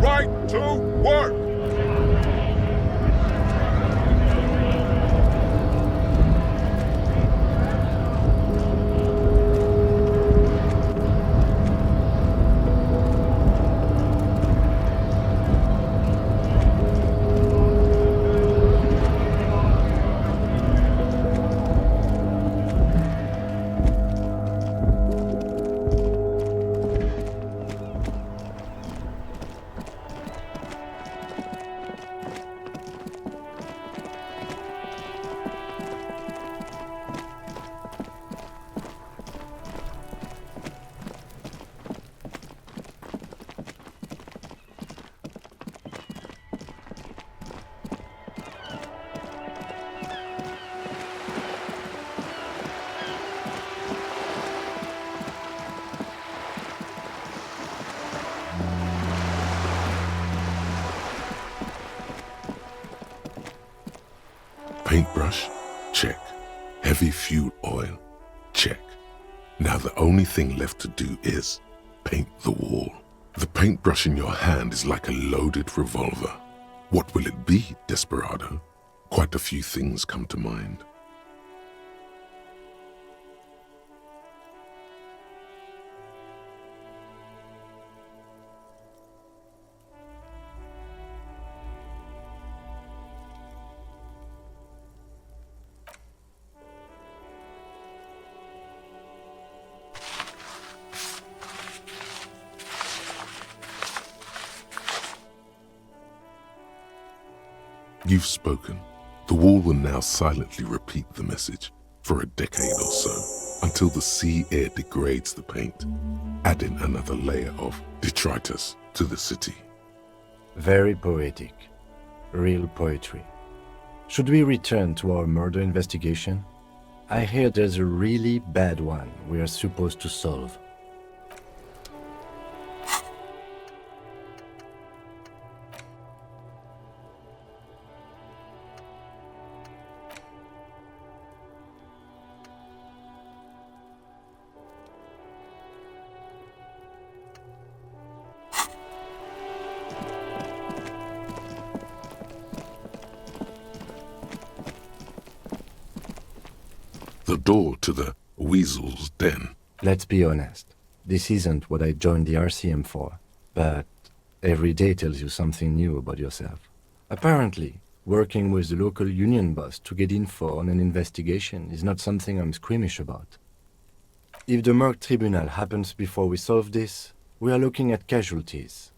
Right to work! Paintbrush? Check. Heavy fuel oil? Check. Now the only thing left to do is paint the wall. The paintbrush in your hand is like a loaded revolver. What will it be, Desperado? Quite a few things come to mind. You've spoken. The wall will now silently repeat the message for a decade or so, until the sea air degrades the paint, adding another layer of detritus to the city. Very poetic. Real poetry. Should we return to our murder investigation? I hear there's a really bad one we are supposed to solve. The door to the weasel's den. Let's be honest. This isn't what I joined the RCM for, but every day tells you something new about yourself. Apparently, working with the local union boss to get info on an investigation is not something I'm squeamish about. If the Merc Tribunal happens before we solve this, we are looking at casualties.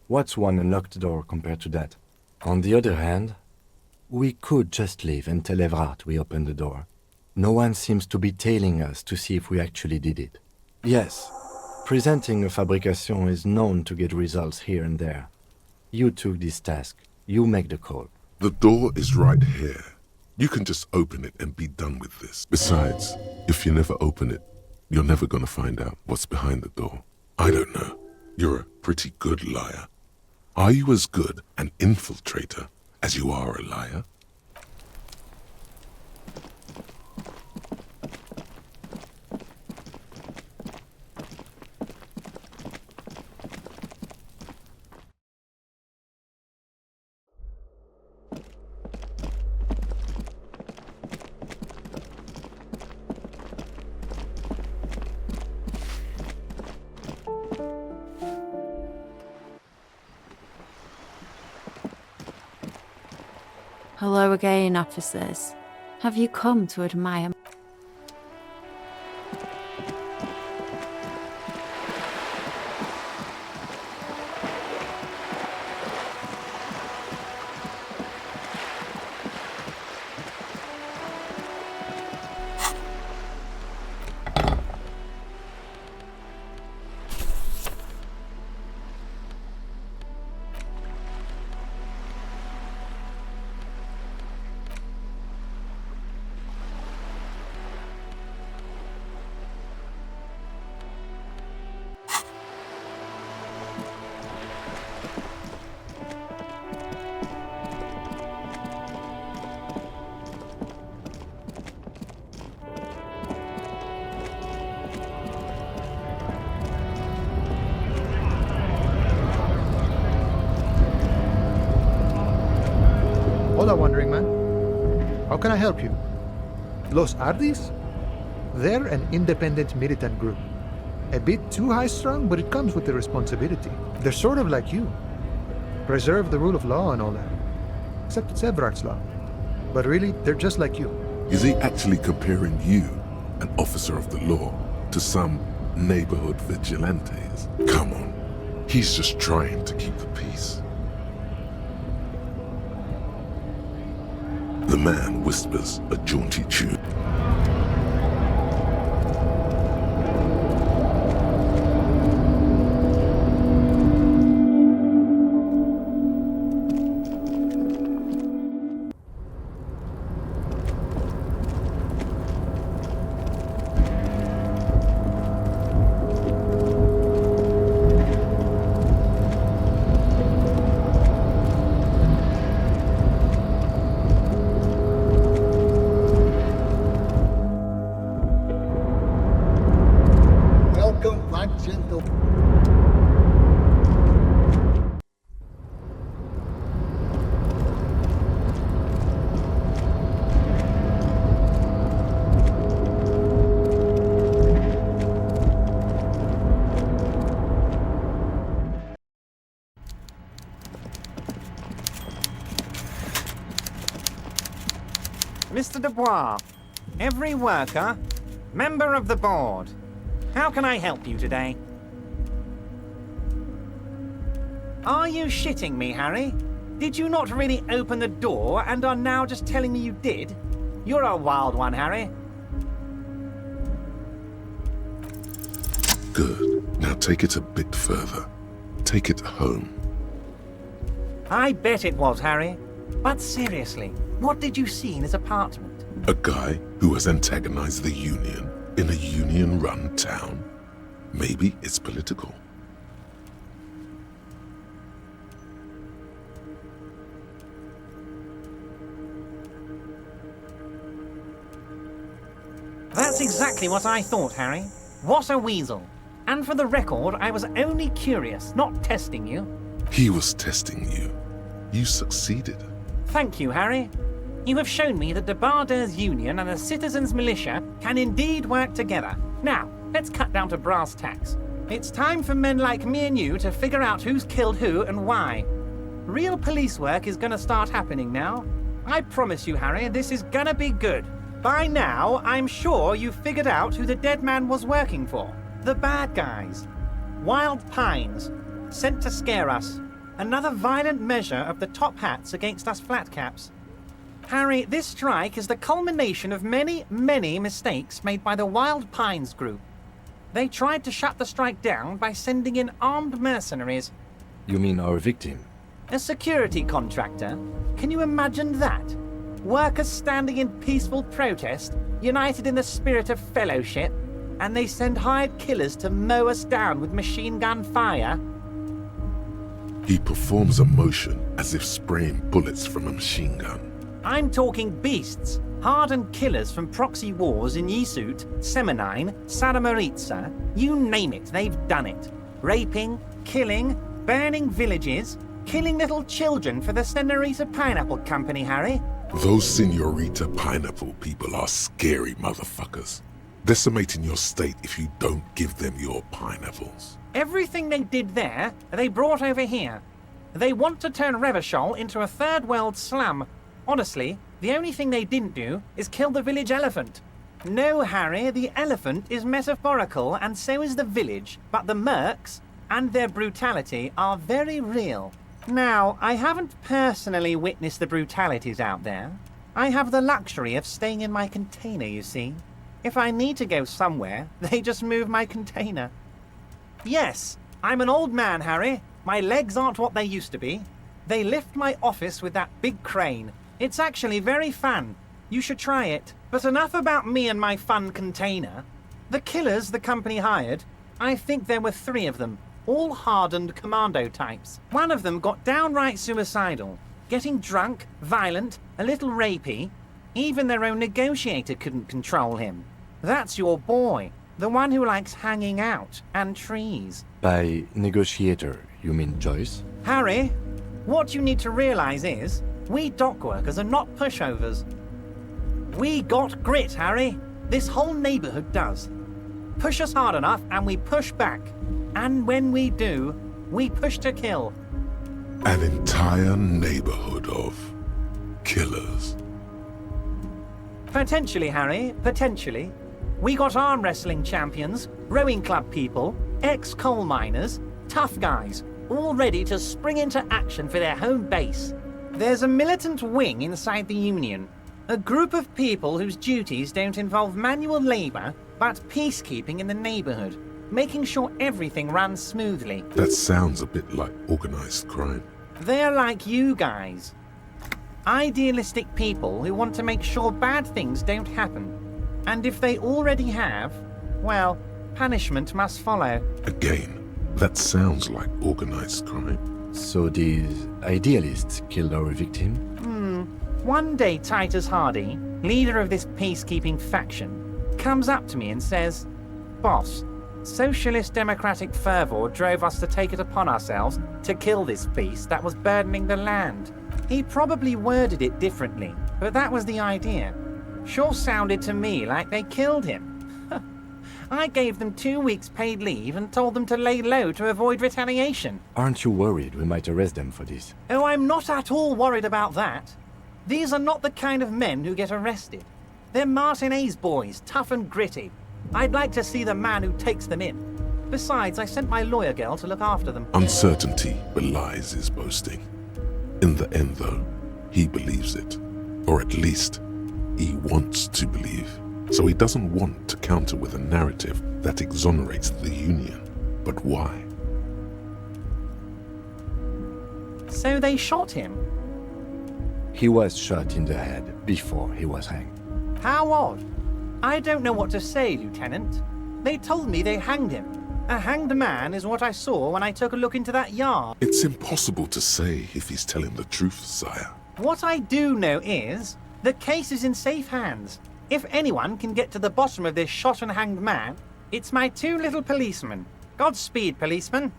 What's one unlocked door compared to that? On the other hand, we could just leave and tell Evrart we opened the door. No one seems to be tailing us to see if we actually did it. Yes, presenting a fabrication is known to get results here and there. You took this task. You make the call. The door is right here. You can just open it and be done with this. Besides, if you never open it, you're never gonna find out what's behind the door. I don't know. You're a pretty good liar. Are you as good an infiltrator as you are a liar? Hello again, officers. Have you come to admire? Hola, wandering man. How can I help you? Los Ardis? They're an independent militant group. A bit too high-strung, but it comes with the responsibility. They're sort of like you. Preserve the rule of law and all that. Except it's Everard's law. But really, they're just like you. Is he actually comparing you, an officer of the law, to some neighborhood vigilantes? Come on. He's just trying to keep the peace. The man whispers a jaunty tune. Welcome back, gentle. Mr. Dubois, every worker, member of the board. How can I help you today? Are you shitting me, Harry? Did you not really open the door and are now just telling me you did? You're a wild one, Harry. Good. Now take it a bit further. Take it home. I bet it was, Harry. But seriously, what did you see in his apartment? A guy who has antagonized the Union in a Union-run town. Maybe it's political. That's exactly what I thought, Harry. What a weasel. And for the record, I was only curious, not testing you. He was testing you. You succeeded. Thank you, Harry. You have shown me that the Barders Union and the Citizens Militia can indeed work together. Now, let's cut down to brass tacks. It's time for men like me and you to figure out who's killed who and why. Real police work is gonna start happening now. I promise you, Harry, this is gonna be good. By now, I'm sure you've figured out who the dead man was working for. The bad guys. Wild Pines. Sent to scare us. Another violent measure of the top hats against us flatcaps. Harry, this strike is the culmination of many, many mistakes made by the Wild Pines group. They tried to shut the strike down by sending in armed mercenaries. You mean our victim? A security contractor? Can you imagine that? Workers standing in peaceful protest, united in the spirit of fellowship, and they send hired killers to mow us down with machine gun fire? He performs a motion as if spraying bullets from a machine gun. I'm talking beasts, hardened killers from proxy wars in Yisut, Semenine, Saramoritsa, you name it, they've done it. Raping, killing, burning villages, killing little children for the Senorita Pineapple Company, Harry. Those Senorita Pineapple people are scary motherfuckers. Decimating your state if you don't give them your pineapples. Everything they did there, they brought over here. They want to turn Revachol into a third world slum. Honestly, the only thing they didn't do is kill the village elephant. No, Harry, the elephant is metaphorical and so is the village, but the mercs and their brutality are very real. Now, I haven't personally witnessed the brutalities out there. I have the luxury of staying in my container, you see. If I need to go somewhere, they just move my container. Yes, I'm an old man, Harry. My legs aren't what they used to be. They lift my office with that big crane. It's actually very fun. You should try it. But enough about me and my fun container. The killers the company hired, I think there were 3 of them, all hardened commando types. One of them got downright suicidal, getting drunk, violent, a little rapey. Even their own negotiator couldn't control him. That's your boy, the one who likes hanging out and trees. By negotiator, you mean Joyce? Harry, what you need to realize is, we dock workers are not pushovers. We got grit, Harry. This whole neighborhood does. Push us hard enough and we push back. And when we do, we push to kill. An entire neighborhood of killers. Potentially, Harry, potentially. We got arm wrestling champions, rowing club people, ex-coal miners, tough guys, all ready to spring into action for their home base. There's a militant wing inside the Union, a group of people whose duties don't involve manual labor, but peacekeeping in the neighborhood, making sure everything runs smoothly. That sounds a bit like organized crime. They're like you guys. Idealistic people who want to make sure bad things don't happen. And if they already have, well, punishment must follow. Again, that sounds like organized crime. So these idealists killed our victim? One day Titus Hardy, leader of this peacekeeping faction, comes up to me and says, "Boss, socialist democratic fervor drove us to take it upon ourselves to kill this beast that was burdening the land." He probably worded it differently, but that was the idea. Sure sounded to me like they killed him. I gave them 2 weeks paid leave and told them to lay low to avoid retaliation. Aren't you worried we might arrest them for this? Oh, I'm not at all worried about that. These are not the kind of men who get arrested. They're Martinez boys, tough and gritty. I'd like to see the man who takes them in. Besides, I sent my lawyer girl to look after them. Uncertainty belies his boasting. In the end, though, he believes it. Or at least, he wants to believe. So he doesn't want to counter with a narrative that exonerates the Union. But why? So they shot him. He was shot in the head before he was hanged. How odd. I don't know what to say, Lieutenant. They told me they hanged him. A hanged man is what I saw when I took a look into that yard. It's impossible to say if he's telling the truth, sire. What I do know is, the case is in safe hands. If anyone can get to the bottom of this shot and hanged man, it's my 2 little policemen. Godspeed, policemen.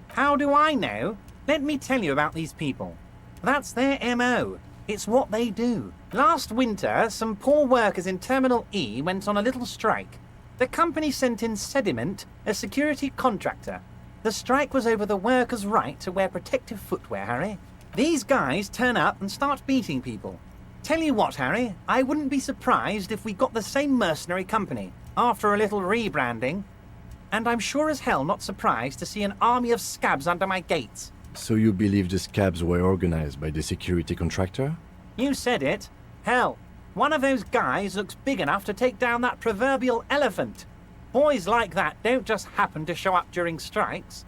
How do I know? Let me tell you about these people. That's their MO. It's what they do. Last winter, some poor workers in Terminal E went on a little strike. The company sent in Sediment, a security contractor. The strike was over the workers' right to wear protective footwear, Harry. These guys turn up and start beating people. Tell you what, Harry, I wouldn't be surprised if we got the same mercenary company after a little rebranding. And I'm sure as hell not surprised to see an army of scabs under my gates. So you believe the scabs were organized by the security contractor? You said it. Hell, one of those guys looks big enough to take down that proverbial elephant. Boys like that don't just happen to show up during strikes.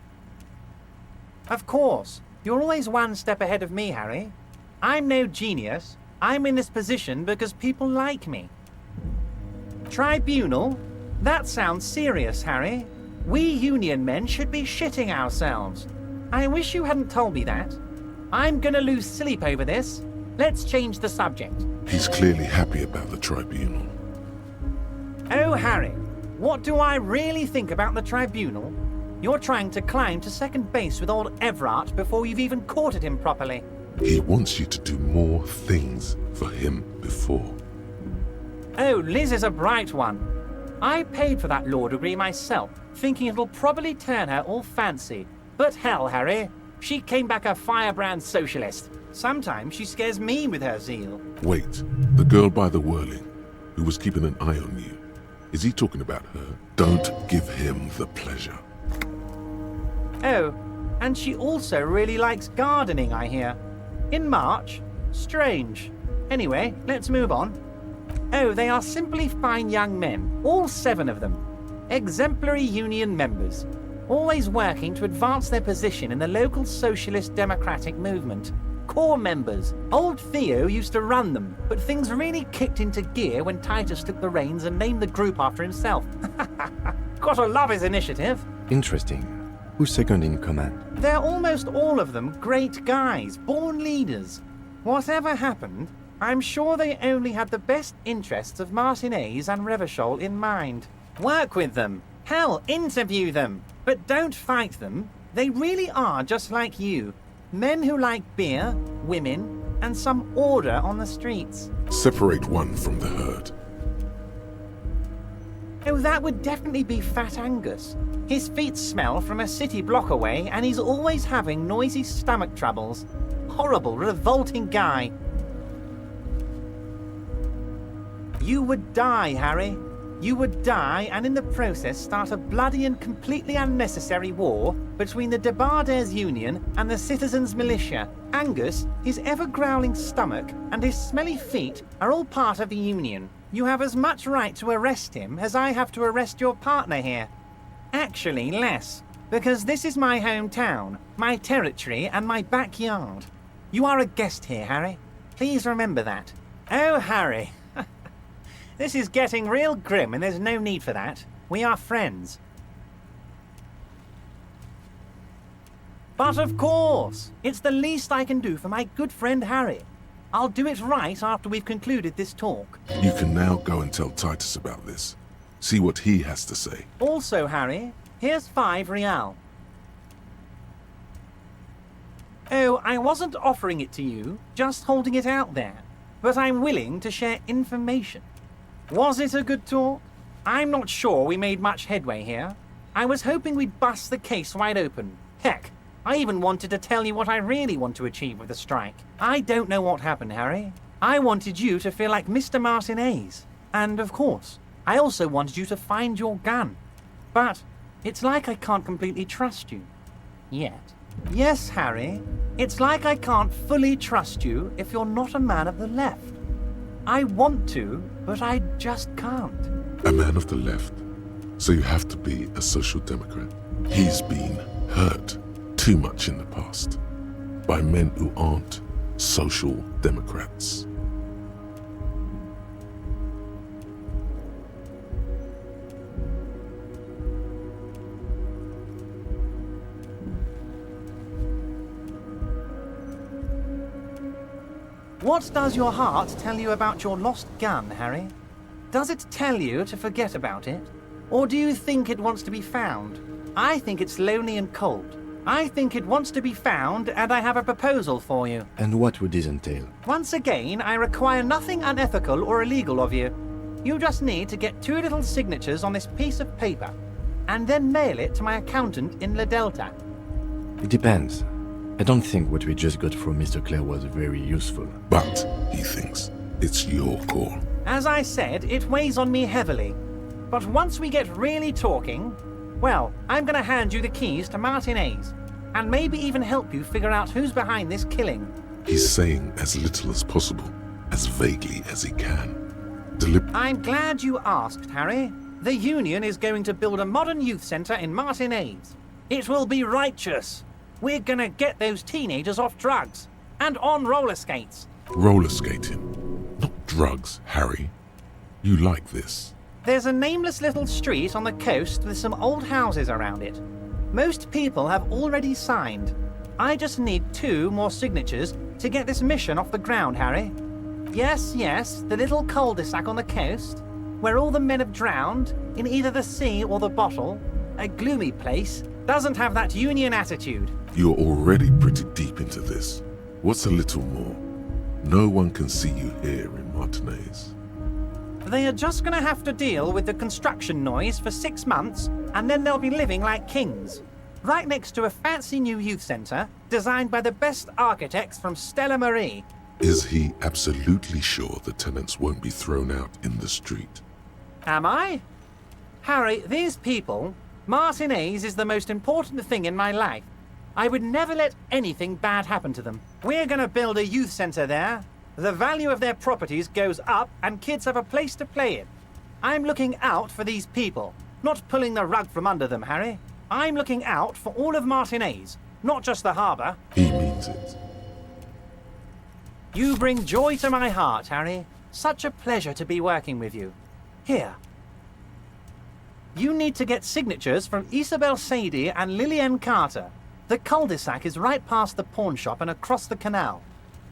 Of course, you're always one step ahead of me, Harry. I'm no genius, I'm in this position because people like me. Tribunal? That sounds serious, Harry. We Union men should be shitting ourselves. I wish you hadn't told me that. I'm gonna lose sleep over this. Let's change the subject. He's clearly happy about the tribunal. Oh, Harry, what do I really think about the tribunal? You're trying to climb to second base with old Everard before you've even courted him properly. He wants you to do more things for him before. Oh, Liz is a bright one. I paid for that law degree myself, thinking it'll probably turn her all fancy. But hell, Harry, she came back a firebrand socialist. Sometimes she scares me with her zeal. Wait, the girl by the whirling, who was keeping an eye on you. Is he talking about her? Don't give him the pleasure. Oh, and she also really likes gardening, I hear. In March? Strange. Anyway, let's move on. Oh, they are simply fine young men, all 7 of them. Exemplary union members, always working to advance their position in the local socialist democratic movement. Core members. Old Theo used to run them, but things really kicked into gear when Titus took the reins and named the group after himself. Gotta love his initiative. Interesting. Who's second in command? They're almost all of them great guys, born leaders. Whatever happened, I'm sure they only had the best interests of Martinez and Revachol in mind. Work with them. Hell, interview them. But don't fight them. They really are just like you. Men who like beer, women, and some order on the streets. Separate one from the herd. Oh, that would definitely be Fat Angus. His feet smell from a city block away, and he's always having noisy stomach troubles. Horrible, revolting guy. You would die, Harry. You would die, and in the process start a bloody and completely unnecessary war between the Debarders Union and the Citizens Militia. Angus, his ever-growling stomach, and his smelly feet are all part of the Union. You have as much right to arrest him as I have to arrest your partner here. Actually, less, because this is my hometown, my territory, and my backyard. You are a guest here, Harry. Please remember that. Oh, Harry. This is getting real grim, and there's no need for that. We are friends. But of course, it's the least I can do for my good friend Harry. I'll do it right after we've concluded this talk. You can now go and tell Titus about this. See what he has to say. Also, Harry, here's 5 real. Oh, I wasn't offering it to you, just holding it out there. But I'm willing to share information. Was it a good talk? I'm not sure we made much headway here. I was hoping we'd bust the case wide open. Heck, I even wanted to tell you what I really want to achieve with the strike. I don't know what happened, Harry. I wanted you to feel like Mr. Martinez. And, of course, I also wanted you to find your gun. But it's like I can't completely trust you. Yet. Yes, Harry. It's like I can't fully trust you if you're not a man of the left. I want to, but I just can't. A man of the left. So you have to be a social democrat. He's been hurt too much in the past by men who aren't social democrats. What does your heart tell you about your lost gun, Harry? Does it tell you to forget about it? Or do you think it wants to be found? I think it's lonely and cold. I think it wants to be found, and I have a proposal for you. And what would this entail? Once again, I require nothing unethical or illegal of you. You just need to get 2 little signatures on this piece of paper, and then mail it to my accountant in La Delta. It depends. I don't think what we just got from Mr. Clare was very useful. But, he thinks, it's your call. As I said, it weighs on me heavily. But once we get really talking, well, I'm gonna hand you the keys to Martinez, and maybe even help you figure out who's behind this killing. He's saying as little as possible, as vaguely as he can. I'm glad you asked, Harry. The Union is going to build a modern youth centre in Martinez. It will be righteous. We're gonna get those teenagers off drugs and on roller skates. Roller skating. drugs, Harry. You like this. There's a nameless little street on the coast with some old houses around it. Most people have already signed. I just need 2 more signatures to get this mission off the ground, Harry. Yes, the little cul-de-sac on the coast, where all the men have drowned, in either the sea or the bottle. A gloomy place, doesn't have that Union attitude. You're already pretty deep into this. What's a little more? No one can see you here in Martinez. They are just gonna have to deal with the construction noise for 6 months, and then they'll be living like kings. Right next to a fancy new youth centre, designed by the best architects from Stella Marie. Is he absolutely sure the tenants won't be thrown out in the street? Am I? Harry, these people, Martinez is the most important thing in my life. I would never let anything bad happen to them. We're gonna build a youth centre there. The value of their properties goes up and kids have a place to play in. I'm looking out for these people, not pulling the rug from under them, Harry. I'm looking out for all of Martinez, not just the harbour. He means it. You bring joy to my heart, Harry. Such a pleasure to be working with you. Here. You need to get signatures from Isabel Sadie and Lillian Carter. The cul-de-sac is right past the pawn shop and across the canal.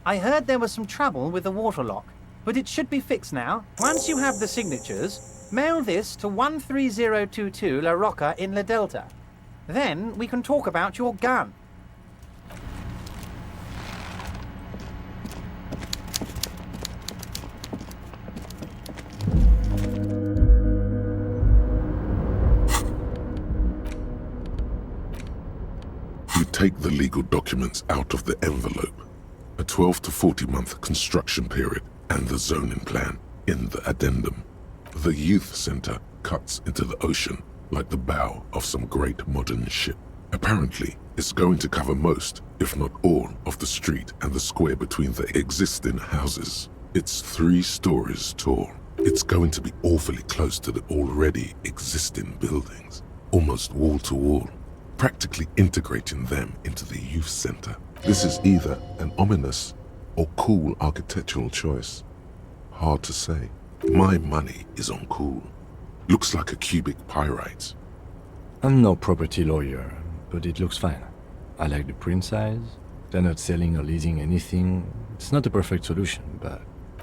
I heard there was some trouble with the water lock, but it should be fixed now. Once you have the signatures, mail this to 13022 La Rocca in La Delta. Then we can talk about your gun. You take the legal documents out of the envelope. A 12 to 40 month construction period and the zoning plan in the addendum. The youth center cuts into the ocean like the bow of some great modern ship. Apparently, it's going to cover most, if not all, of the street and the square between the existing houses. It's 3 stories tall. It's going to be awfully close to the already existing buildings, almost wall to wall, practically integrating them into the youth center. This is either an ominous or cool architectural choice. Hard to say. My money is on cool. Looks like a cubic pyrite. I'm no property lawyer, but it looks fine. I like the print size. They're not selling or leasing anything. It's not a perfect solution, but...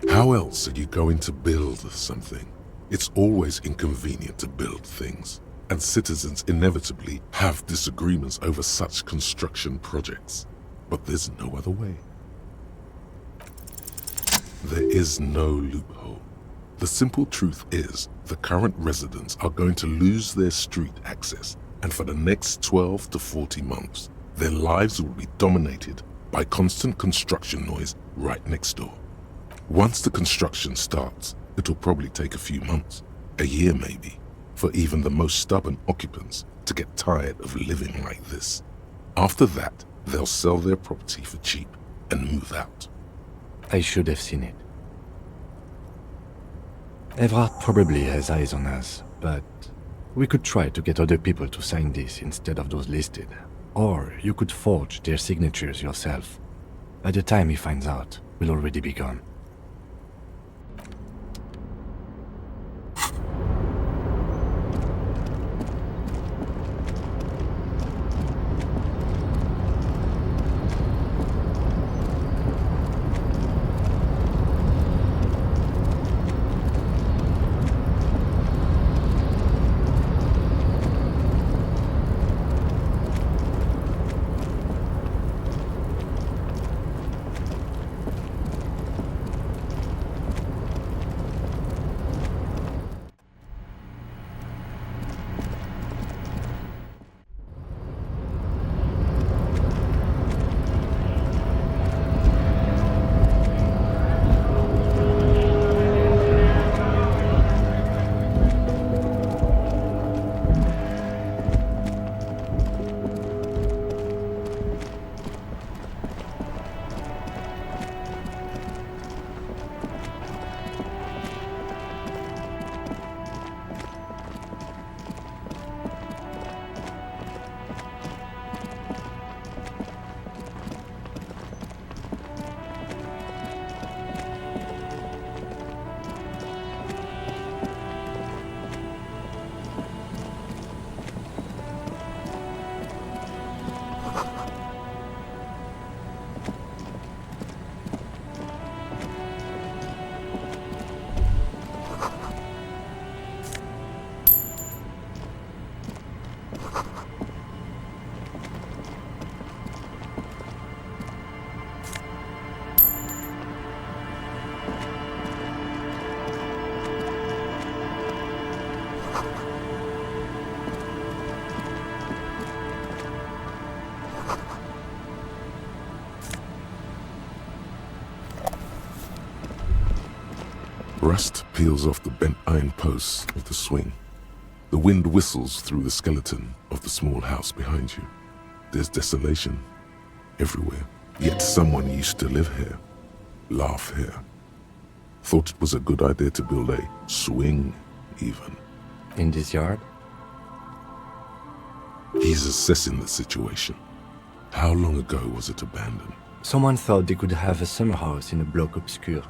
How else are you going to build something? It's always inconvenient to build things, and citizens inevitably have disagreements over such construction projects. But there's no other way. There is no loophole. The simple truth is, the current residents are going to lose their street access, and for the next 12 to 40 months, their lives will be dominated by constant construction noise right next door. Once the construction starts, it'll probably take a few months, a year maybe, for even the most stubborn occupants to get tired of living like this. After that, they'll sell their property for cheap and move out. I should have seen it. Evrard probably has eyes on us, but we could try to get other people to sign this instead of those listed. Or you could forge their signatures yourself. By the time he finds out, we'll already be gone. Rust peels off the bent iron posts of the swing. The wind whistles through the skeleton of the small house behind you. There's desolation everywhere. Yet someone used to live here, laugh here. Thought it was a good idea to build a swing, even. In this yard? He's assessing the situation. How long ago was it abandoned? Someone thought they could have a summer house in a bloc obscur,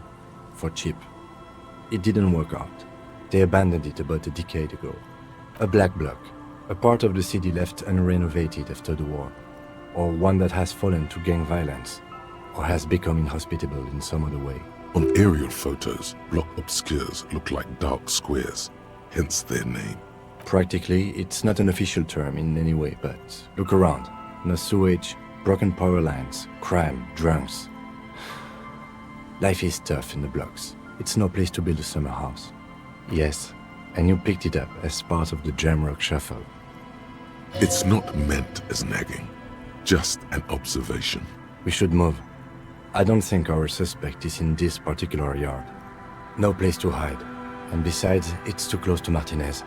for cheap. It didn't work out. They abandoned it about a decade ago. A black bloc, a part of the city left unrenovated after the war, or one that has fallen to gang violence, or has become inhospitable in some other way. On aerial photos, block obscures look like dark squares, hence their name. Practically, it's not an official term in any way, but look around. No sewage, broken power lines, crime, drunks. Life is tough in the blocks. It's no place to build a summer house. Yes, and you picked it up as part of the Jamrock Shuffle. It's not meant as nagging, just an observation. We should move. I don't think our suspect is in this particular yard. No place to hide. And besides, it's too close to Martinez.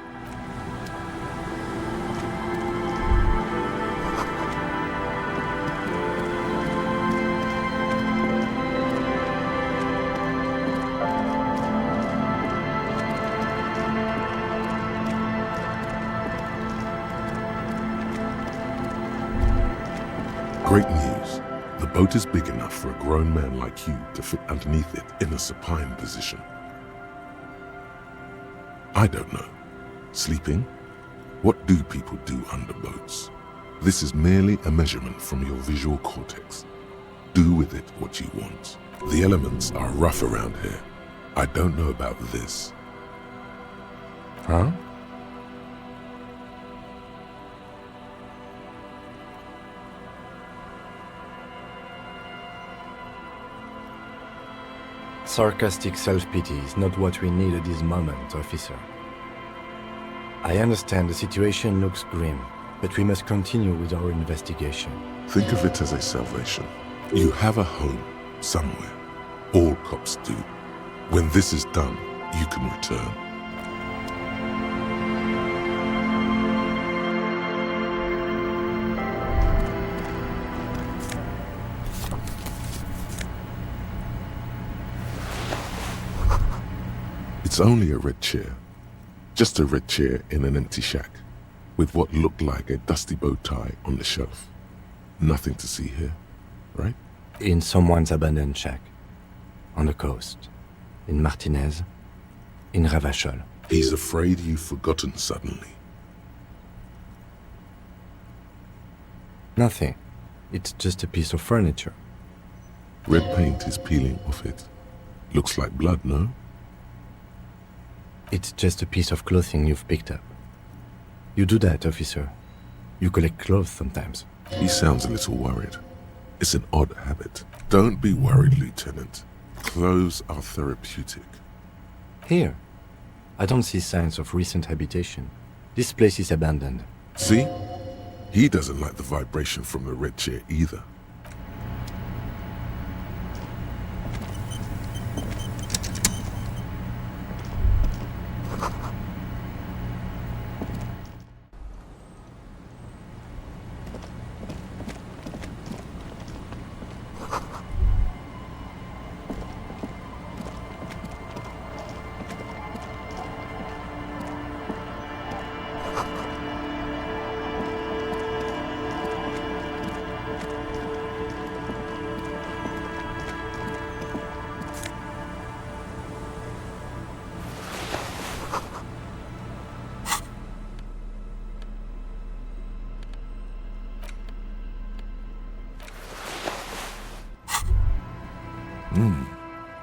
Great news. The boat is big enough for a grown man like you to fit underneath it in a supine position. I don't know. Sleeping? What do people do under boats? This is merely a measurement from your visual cortex. Do with it what you want. The elements are rough around here. I don't know about this. Huh? Sarcastic self-pity is not what we need at this moment, officer. I understand the situation looks grim, but we must continue with our investigation. Think of it as a salvation. You have a home somewhere. All cops do. When this is done, you can return. It's only a red chair. Just a red chair in an empty shack, with what looked like a dusty bow tie on the shelf. Nothing to see here, right? In someone's abandoned shack. On the coast. In Martinez. In Ravachol. He's afraid you've forgotten suddenly. Nothing. It's just a piece of furniture. Red paint is peeling off it. Looks like blood, no? It's just a piece of clothing you've picked up. You do that, officer. You collect clothes sometimes. He sounds a little worried. It's an odd habit. Don't be worried, Lieutenant. Clothes are therapeutic. Here. I don't see signs of recent habitation. This place is abandoned. See? He doesn't like the vibration from the red chair either.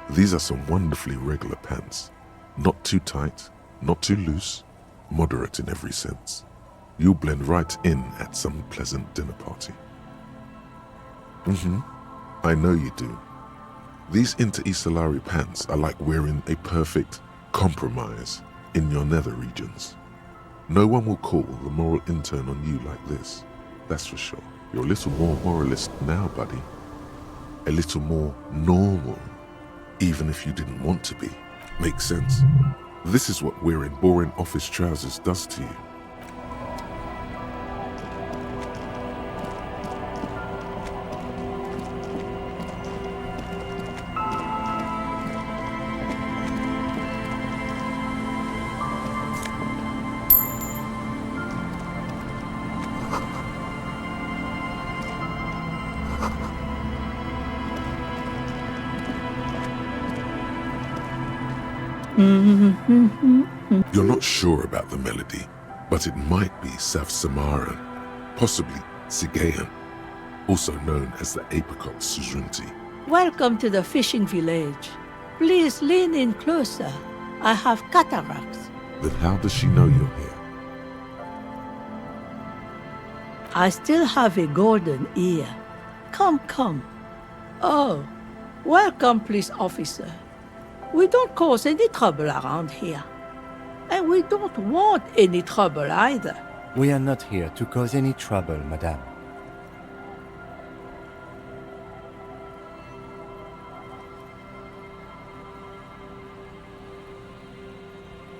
These are some wonderfully regular pants. Not too tight, not too loose, moderate in every sense. You'll blend right in at some pleasant dinner party. I know you do. These Inter-Isolari pants are like wearing a perfect compromise in your nether regions. No one will call the moral intern on you like this. That's for sure. You're a little more moralist now, buddy. A little more normal. Even if you didn't want to be. Makes sense. This is what wearing boring office trousers does to you. You're not sure about the melody, but it might be South Samaran, possibly Sigayan, also known as the Apricot Suzerainty. Welcome to the fishing village. Please lean in closer. I have cataracts. Then how does she know you're here? I still have a golden ear. Come, come. Oh, welcome, police officer. We don't cause any trouble around here. And we don't want any trouble either. We are not here to cause any trouble, madame.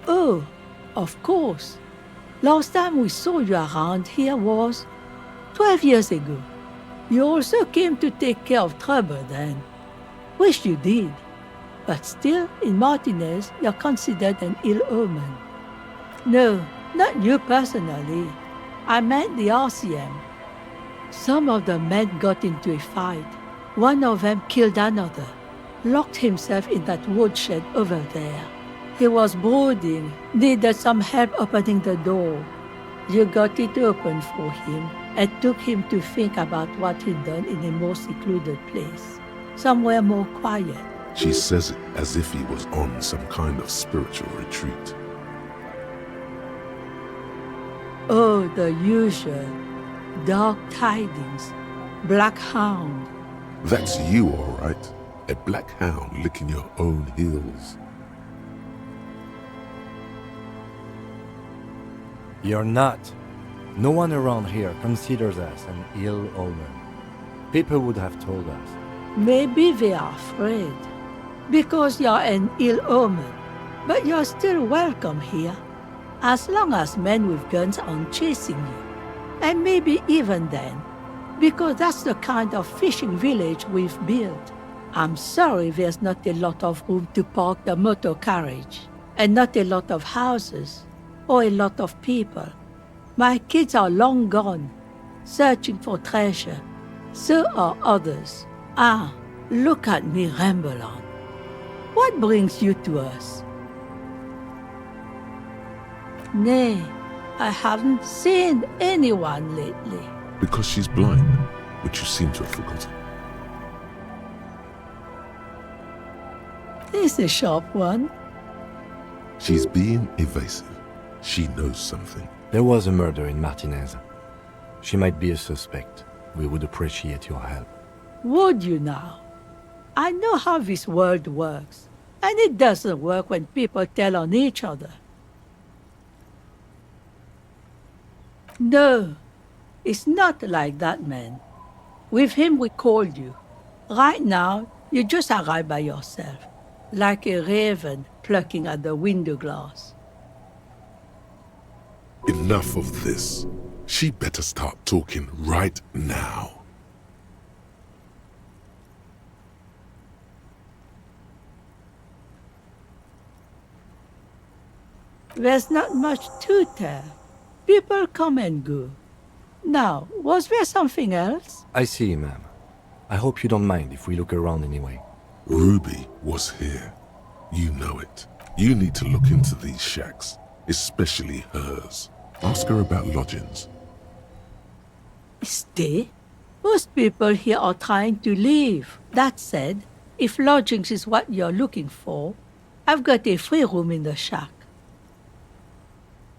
Oh, of course. Last time we saw you around here was 12 years ago. You also came to take care of trouble then. Wish you did. But still, in Martinez, you're considered an ill omen. No, not you personally. I meant the RCM. Some of the men got into a fight. One of them killed another, locked himself in that woodshed over there. He was brooding, needed some help opening the door. You got it open for him and took him to think about what he'd done in a more secluded place, somewhere more quiet. She says it as if he was on some kind of spiritual retreat. Oh, the usual. Dark tidings. Black hound. That's you, all right. A black hound licking your own heels. You're not. No one around here considers us an ill omen. People would have told us. Maybe they are afraid. Because you're an ill omen. But you're still welcome here. As long as men with guns aren't chasing you. And maybe even then. Because that's the kind of fishing village we've built. I'm sorry there's not a lot of room to park the motor carriage. And not a lot of houses. Or a lot of people. My kids are long gone, searching for treasure. So are others. Ah, look at me ramble on. What brings you to us? Nay, I haven't seen anyone lately. Because she's blind, which you seem to have forgotten. He's a sharp one. She's being evasive. She knows something. There was a murder in Martinez. She might be a suspect. We would appreciate your help. Would you now? I know how this world works. And it doesn't work when people tell on each other. No, it's not like that, man. With him we called you. Right now, you just arrived by yourself, like a raven plucking at the window glass. Enough of this. She better start talking right now. There's not much to tell. People come and go. Now, was there something else? I see, ma'am. I hope you don't mind if we look around anyway. Ruby was here. You know it. You need to look into these shacks, especially hers. Ask her about lodgings. Stay? Most people here are trying to leave. That said, if lodgings is what you're looking for, I've got a free room in the shack.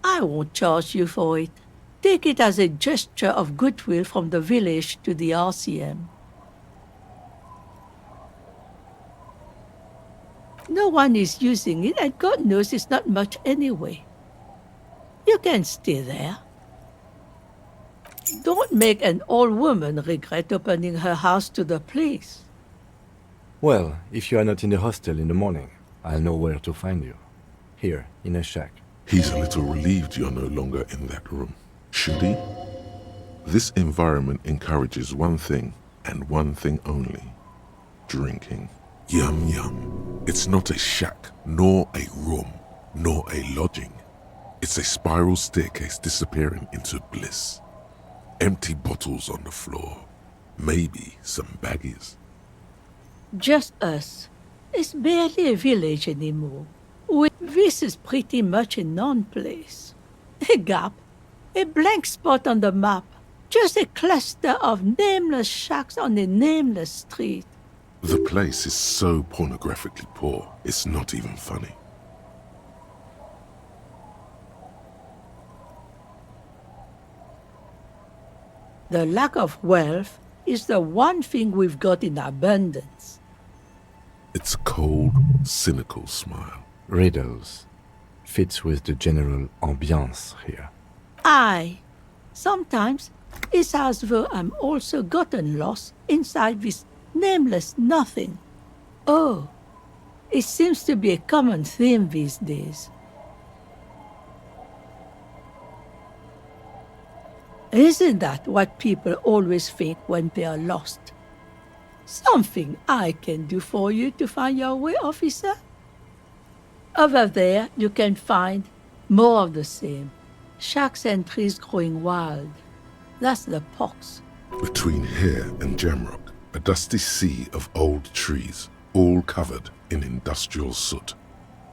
I won't charge you for it. Take it as a gesture of goodwill from the village to the RCM. No one is using it, and God knows it's not much anyway. You can stay there. Don't make an old woman regret opening her house to the police. Well, if you are not in the hostel in the morning, I'll know where to find you. Here, in a shack. He's a little relieved you're no longer in that room. Should he? This environment encourages one thing, and one thing only. Drinking. Yum yum. It's not a shack, nor a room, nor a lodging. It's a spiral staircase disappearing into bliss. Empty bottles on the floor. Maybe some baggies. Just us. It's barely a village anymore. This is pretty much a non-place. A gap. A blank spot on the map. Just a cluster of nameless shacks on a nameless street. The place is so pornographically poor, it's not even funny. The lack of wealth is the one thing we've got in abundance. It's a cold, cynical smile. Riddles. Fits with the general ambiance here. Aye. Sometimes it's as though I'm also gotten lost inside this nameless nothing. Oh, it seems to be a common theme these days. Isn't that what people always think when they are lost? Something I can do for you to find your way, officer? Over there, you can find more of the same. Shacks and trees growing wild. That's the pox. Between here and Jamrock, a dusty sea of old trees, all covered in industrial soot.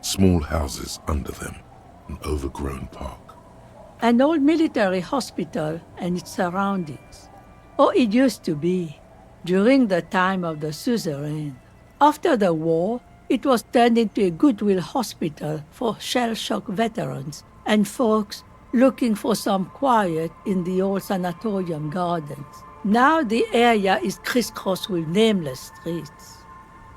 Small houses under them, an overgrown park. An old military hospital and its surroundings. Or it used to be, during the time of the suzerain. After the war, it was turned into a goodwill hospital for shell-shock veterans and folks looking for some quiet in the old sanatorium gardens. Now the area is crisscrossed with nameless streets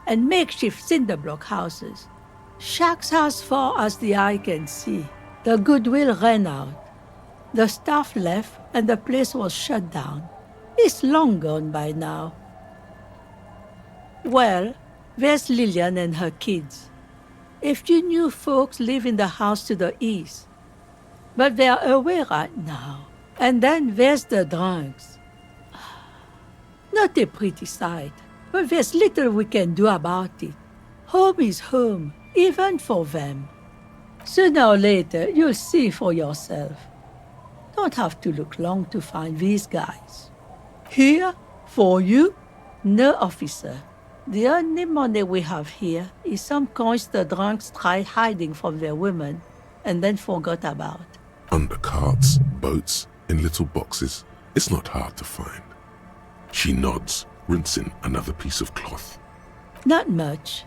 and makeshift cinderblock houses. Shacks as far as the eye can see. The goodwill ran out. The staff left and the place was shut down. It's long gone by now. Well, there's Lillian and her kids. A few new folks live in the house to the east. But they're away right now. And then there's the drunks. Not a pretty sight, but there's little we can do about it. Home is home, even for them. Sooner or later, you'll see for yourself. Don't have to look long to find these guys. Here? For you? No, officer. The only money we have here is some coins the drunks tried hiding from their women and then forgot about. Under carts, boats, in little boxes, it's not hard to find. She nods, rinsing another piece of cloth. Not much.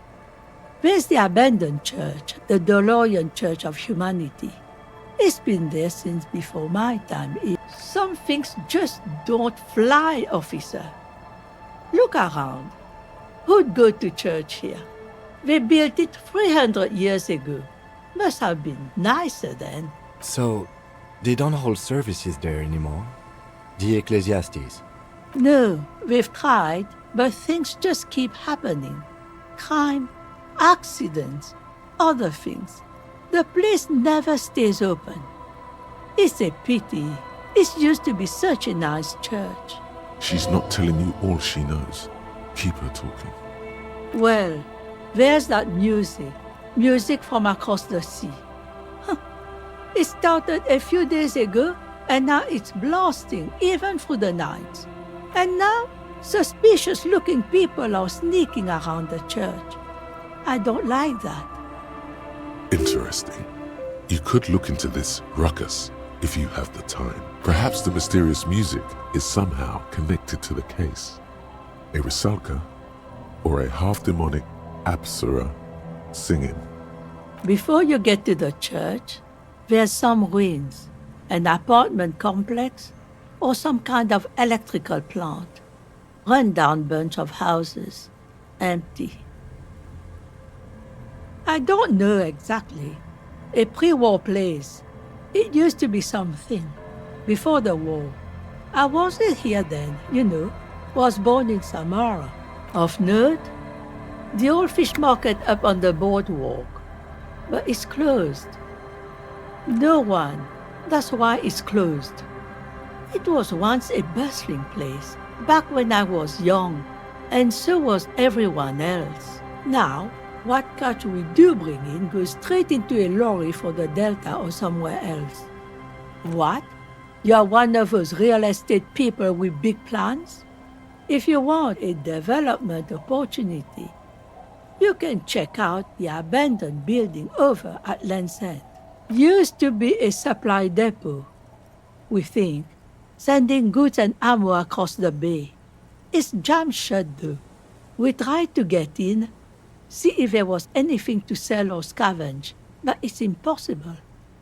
There's the abandoned church, the DeLorean Church of Humanity. It's been there since before my time. Some things just don't fly, officer. Look around. Who'd go to church here? They built it 300 years ago. Must have been nicer then. So, they don't hold services there anymore? The Ecclesiastes? No, we've tried, but things just keep happening. Crime, accidents, other things. The place never stays open. It's a pity. It used to be such a nice church. She's not telling you all she knows. Keep her talking. Well, there's that music. Music from across the sea. It started a few days ago, and now it's blasting even through the night. And now, suspicious-looking people are sneaking around the church. I don't like that. Interesting. You could look into this ruckus if you have the time. Perhaps the mysterious music is somehow connected to the case. A Rusalka or a half-demonic Apsara singing. Before you get to the church, there's some ruins, an apartment complex, or some kind of electrical plant. Run-down bunch of houses, empty. I don't know exactly. A pre-war place. It used to be something. Before the war. I wasn't here then, you know. Was born in Samara. Of note, the old fish market up on the boardwalk. But it's closed. No one. That's why it's closed. It was once a bustling place, back when I was young, and so was everyone else. Now, what catch we do bring in goes straight into a lorry for the Delta or somewhere else. What? You're one of those real estate people with big plans? If you want a development opportunity, you can check out the abandoned building over at Land's End. Used to be a supply depot, we think, sending goods and ammo across the bay. It's jammed shut though. We tried to get in, see if there was anything to sell or scavenge, but it's impossible.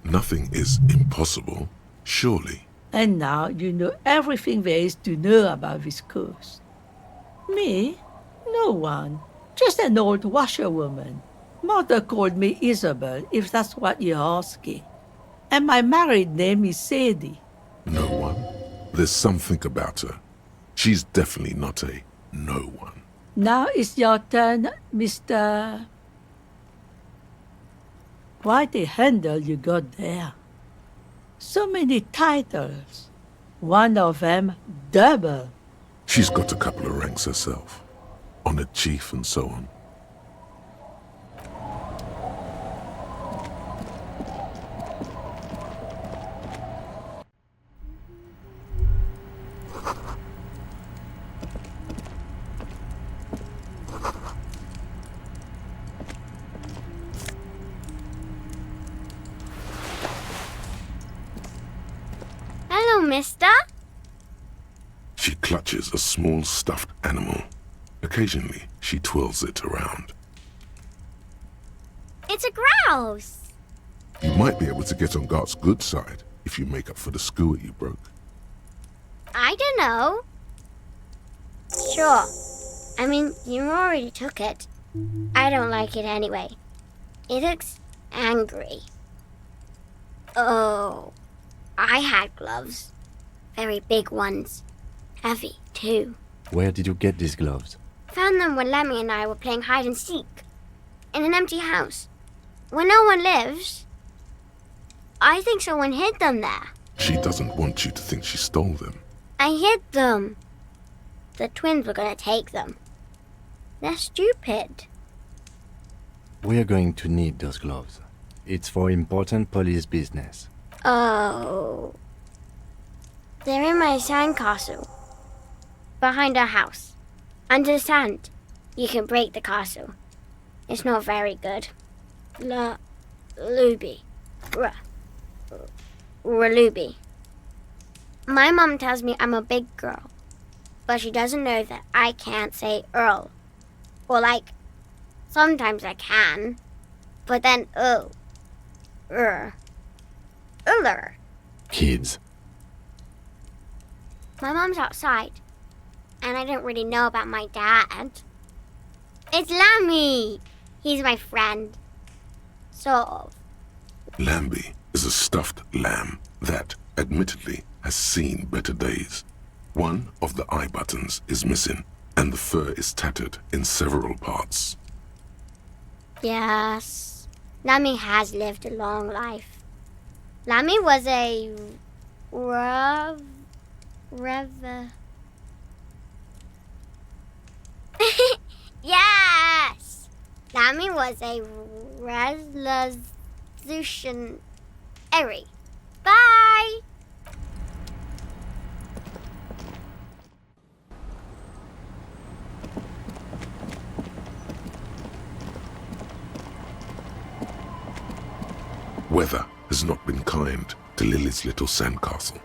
Nothing is impossible, surely. And now you know everything there is to know about this coast. Me? No one. Just an old washerwoman. Mother called me Isabel, if that's what you're asking. And my married name is Sadie. No one? There's something about her. She's definitely not a no one. Now it's your turn, Mr. Quite a handle you got there. So many titles. One of them double. She's got a couple of ranks herself. Honored chief and so on. Hello, mister. She clutches a small stuffed animal. Occasionally, she twirls it around. It's a grouse. You might be able to get on Gart's good side if you make up for the skewer you broke. I don't know. Sure. I mean, you already took it. I don't like it anyway. It looks angry. Oh, I had gloves. Very big ones. Heavy, too. Where did you get these gloves? Found them when Lemmy and I were playing hide and seek. In an empty house. Where no one lives. I think someone hid them there. She doesn't want you to think she stole them. I hid them. The twins were gonna take them. They're stupid. We're going to need those gloves. It's for important police business. Oh. They're in my sandcastle. Behind our house. Under the sand. You can break the castle. It's not very good. Luby. Raluby. My mom tells me I'm a big girl. But she doesn't know that I can't say Earl. Or sometimes I can. But then Uller. Kids. My mom's outside. And I don't really know about my dad. It's Lammy. He's my friend. Sort of. Lambie is a stuffed lamb that, admittedly, has seen better days. One of the eye buttons is missing, and the fur is tattered in several parts. Yes. Lammy has lived a long life. Lammy was a Yes! Lammy was a resolutionary. Bye! Weather has not been kind to Lily's little sandcastle.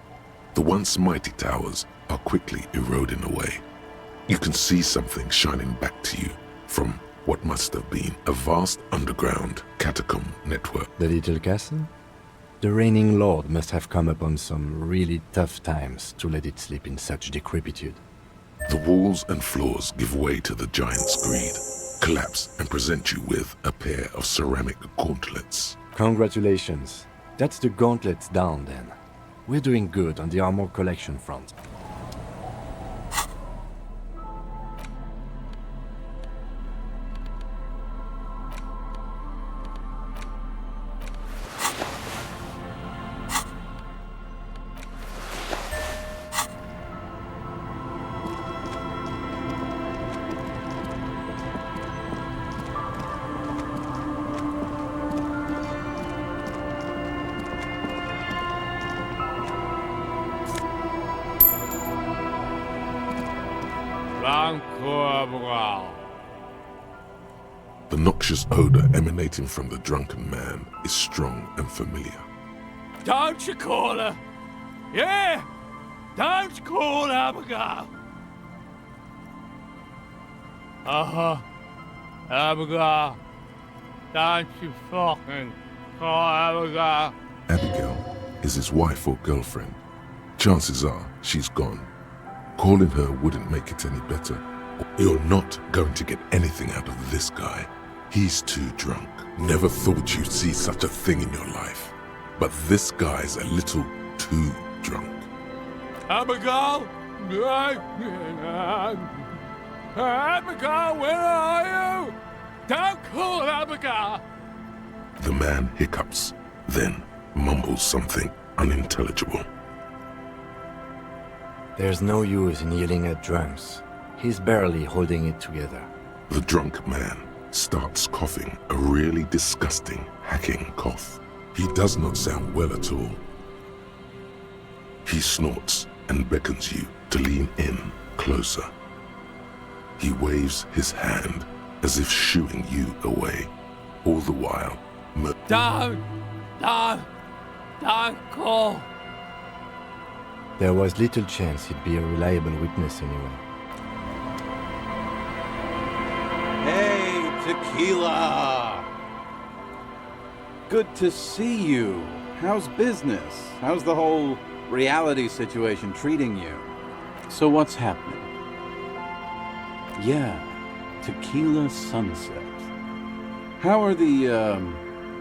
The once mighty towers are quickly eroding away. You can see something shining back to you from what must have been a vast underground catacomb network. The little castle? The reigning lord must have come upon some really tough times to let it sleep in such decrepitude. The walls and floors give way to the giant's greed, collapse and present you with a pair of ceramic gauntlets. Congratulations. That's the gauntlets down then. We're doing good on the armor collection front. The noxious odor emanating from the drunken man is strong and familiar. Don't you call her? Yeah! Don't call Abigail! Uh-huh. Abigail. Don't you fucking call Abigail. Abigail is his wife or girlfriend. Chances are she's gone. Calling her wouldn't make it any better. You're not going to get anything out of this guy. He's too drunk. Never thought you'd see such a thing in your life. But this guy's a little too drunk. Abigail? Abigail, where are you? Don't call Abigail! The man hiccups, then mumbles something unintelligible. There's no use in yelling at drunks. He's barely holding it together. The drunk man starts coughing a really disgusting, hacking cough. He does not sound well at all. He snorts and beckons you to lean in closer. He waves his hand as if shooing you away, all the while Don't call. There was little chance he'd be a reliable witness anyway. Hey, Tequila! Good to see you. How's business? How's the whole reality situation treating you? So what's happening? Yeah, Tequila Sunset. How are the,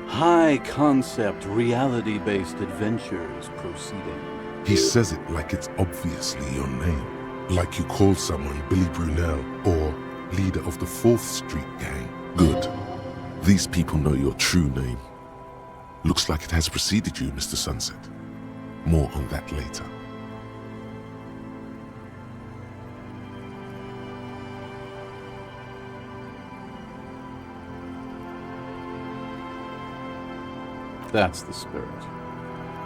high-concept, reality-based adventures proceeding? He says it like it's obviously your name. Like you call someone Billy Brunel or leader of the 4th Street Gang. Good. These people know your true name. Looks like it has preceded you, Mr. Sunset. More on that later. That's the spirit.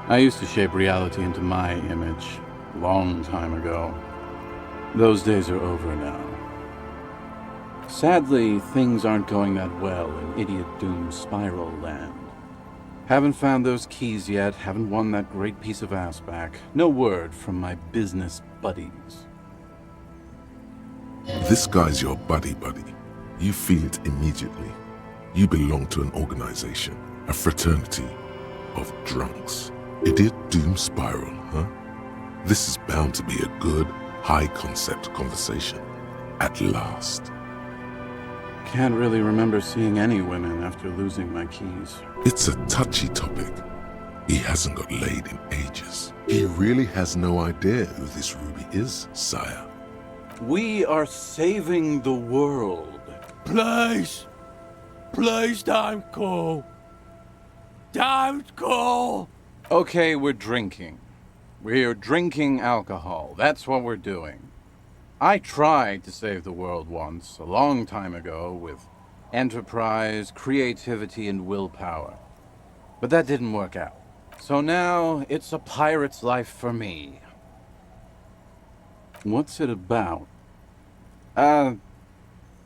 I used to shape reality into my image, long time ago. Those days are over now. Sadly, things aren't going that well in Idiot Doom Spiral Land. Haven't found those keys yet, haven't won that great piece of ass back. No word from my business buddies. This guy's your buddy. You feel it immediately. You belong to an organization, a fraternity of drunks. Idiot Doom Spiral, huh? This is bound to be a good, high-concept conversation. At last. Can't really remember seeing any women after losing my keys. It's a touchy topic. He hasn't got laid in ages. He really has no idea who this Ruby is, sire. We are saving the world. Please don't call. Don't call. Okay, we're drinking. We're drinking alcohol. That's what we're doing. I tried to save the world once, a long time ago, with enterprise, creativity, and willpower. But that didn't work out. So now, it's a pirate's life for me. What's it about? I'll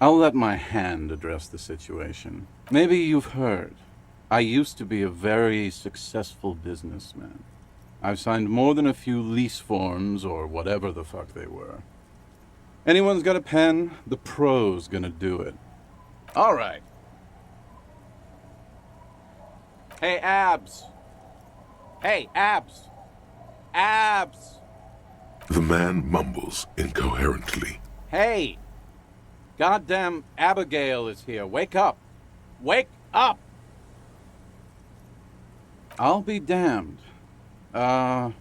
let my hand address the situation. Maybe you've heard. I used to be a very successful businessman. I've signed more than a few lease forms, or whatever the fuck they were. Anyone's got a pen? The pro's gonna do it. All right. Hey, Abs. Hey, Abs. Abs. The man mumbles incoherently. Hey. Goddamn Abigail is here. Wake up. Wake up. I'll be damned. That's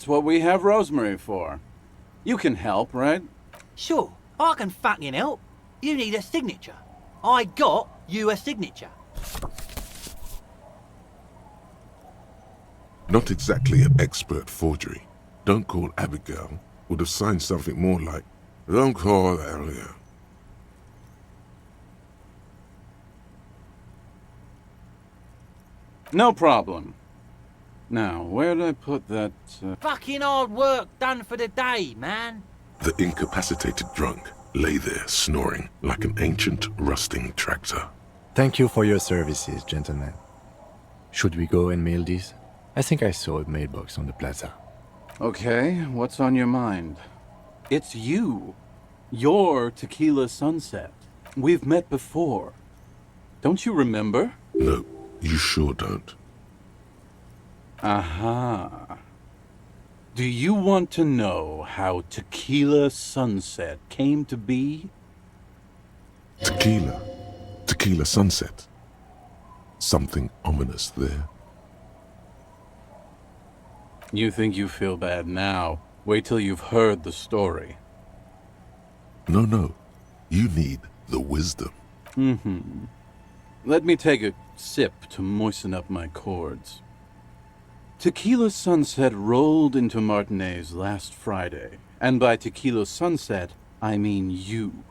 what we have Rosemary for. You can help, right? Sure, I can fucking help. You need a signature. I got you a signature. Not exactly an expert forgery. Don't call Abigail. Would have signed something more like, don't call Abigail. No problem. Now, where did I put that, Fucking hard work done for the day, man. The incapacitated drunk lay there snoring like an ancient rusting tractor. Thank you for your services, gentlemen. Should we go and mail these? I think I saw a mailbox on the plaza. Okay, what's on your mind? It's you. You're Tequila Sunset. We've met before. Don't you remember? No, you sure don't. Aha. Do you want to know how Tequila Sunset came to be? Tequila. Tequila Sunset. Something ominous there. You think you feel bad now. Wait till you've heard the story. No. You need the wisdom. Let me take a sip to moisten up my chords. Tequila Sunset rolled into Martinez last Friday, and by Tequila Sunset, I mean you.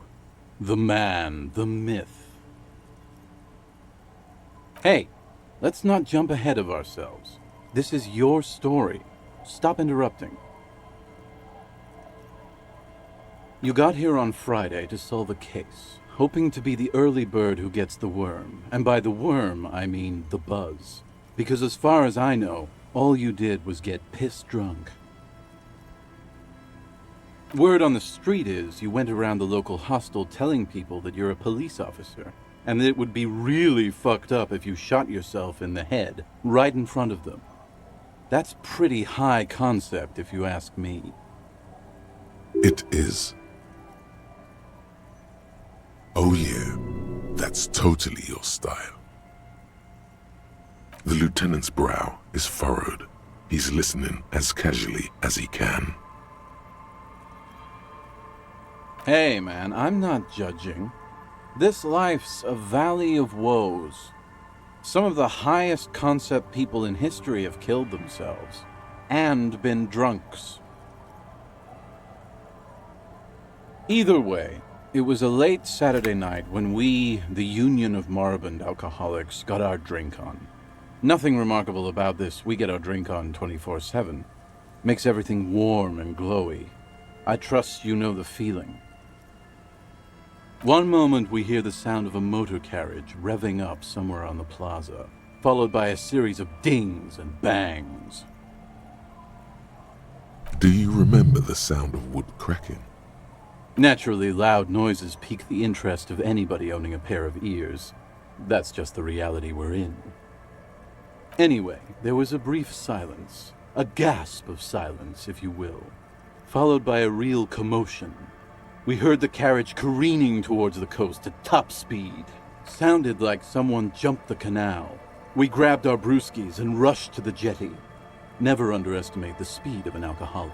The man, the myth. Hey, let's not jump ahead of ourselves. This is your story. Stop interrupting. You got here on Friday to solve a case, hoping to be the early bird who gets the worm. And by the worm, I mean the buzz. Because as far as I know, all you did was get piss drunk. Word on the street is you went around the local hostel telling people that you're a police officer, and that it would be really fucked up if you shot yourself in the head right in front of them. That's pretty high concept, if you ask me. It is. Oh yeah, that's totally your style. The lieutenant's brow is furrowed. He's listening as casually as he can. Hey man, I'm not judging. This life's a valley of woes. Some of the highest concept people in history have killed themselves. And been drunks. Either way, it was a late Saturday night when we, the Union of Moribund Alcoholics, got our drink on. Nothing remarkable about this. We get our drink on 24/7. Makes everything warm and glowy. I trust you know the feeling. One moment we hear the sound of a motor carriage revving up somewhere on the plaza, followed by a series of dings and bangs. Do you remember the sound of wood cracking? Naturally, loud noises pique the interest of anybody owning a pair of ears. That's just the reality we're in. Anyway, there was a brief silence, a gasp of silence, if you will, followed by a real commotion. We heard the carriage careening towards the coast at top speed. Sounded like someone jumped the canal. We grabbed our brewskis and rushed to the jetty. Never underestimate the speed of an alcoholic.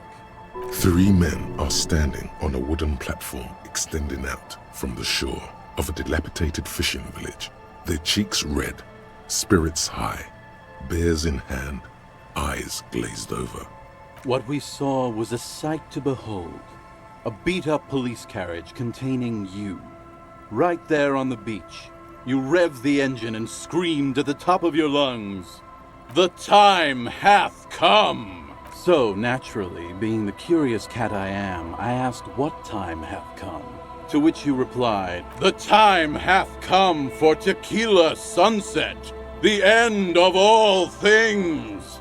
3 men are standing on a wooden platform extending out from the shore of a dilapidated fishing village. Their cheeks red, spirits high, beers in hand, eyes glazed over. What we saw was a sight to behold. A beat-up police carriage containing you. Right there on the beach, you revved the engine and screamed at the top of your lungs, "The time hath come!" So, naturally, being the curious cat I am, I asked what time hath come. To which you replied, "The time hath come for Tequila Sunset, the end of all things!"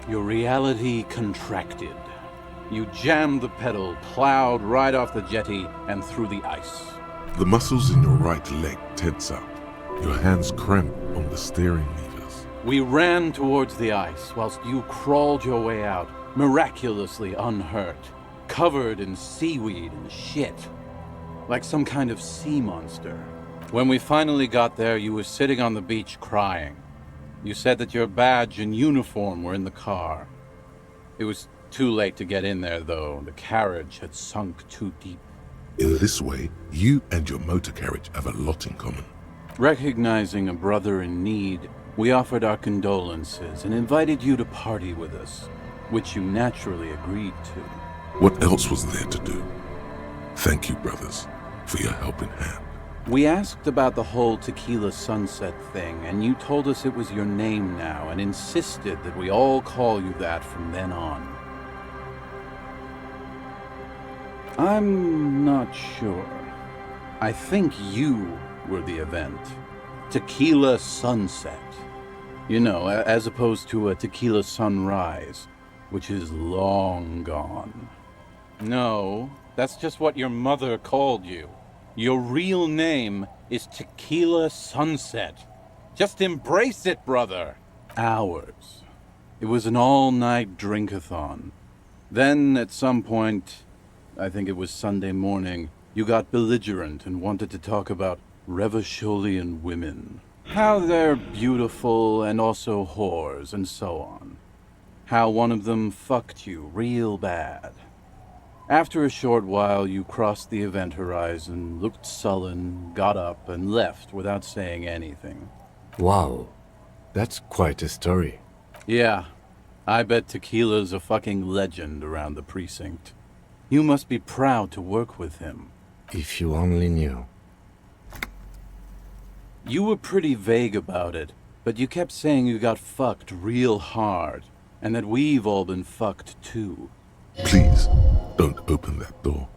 Your reality contracted. You jammed the pedal, plowed right off the jetty, and through the ice. The muscles in your right leg tense up. Your hands cramp on the steering levers. We ran towards the ice whilst you crawled your way out, miraculously unhurt, covered in seaweed and shit. like some kind of sea monster. When we finally got there, you were sitting on the beach crying. You said that your badge and uniform were in the car. It was too late to get in there, though. The carriage had sunk too deep. In this way, you and your motor carriage have a lot in common. Recognizing a brother in need, we offered our condolences and invited you to party with us, which you naturally agreed to. What else was there to do? Thank you, brothers, for your helping hand. We asked about the whole Tequila Sunset thing, and you told us it was your name now and insisted that we all call you that from then on. I'm not sure. I think you were the event. Tequila Sunset. You know, as opposed to a tequila sunrise, which is long gone. No, that's just what your mother called you. Your real name is Tequila Sunset. Just embrace it, brother. Ours. It was an all-night drink-a-thon. Then, at some point, I think it was Sunday morning, you got belligerent and wanted to talk about Revacholian women. How they're beautiful and also whores and so on. How one of them fucked you real bad. After a short while, you crossed the event horizon, looked sullen, got up, and left without saying anything. Wow, that's quite a story. Yeah, I bet Tequila's a fucking legend around the precinct. You must be proud to work with him. If you only knew. You were pretty vague about it, but you kept saying you got fucked real hard, and that we've all been fucked too. Please, don't open that door.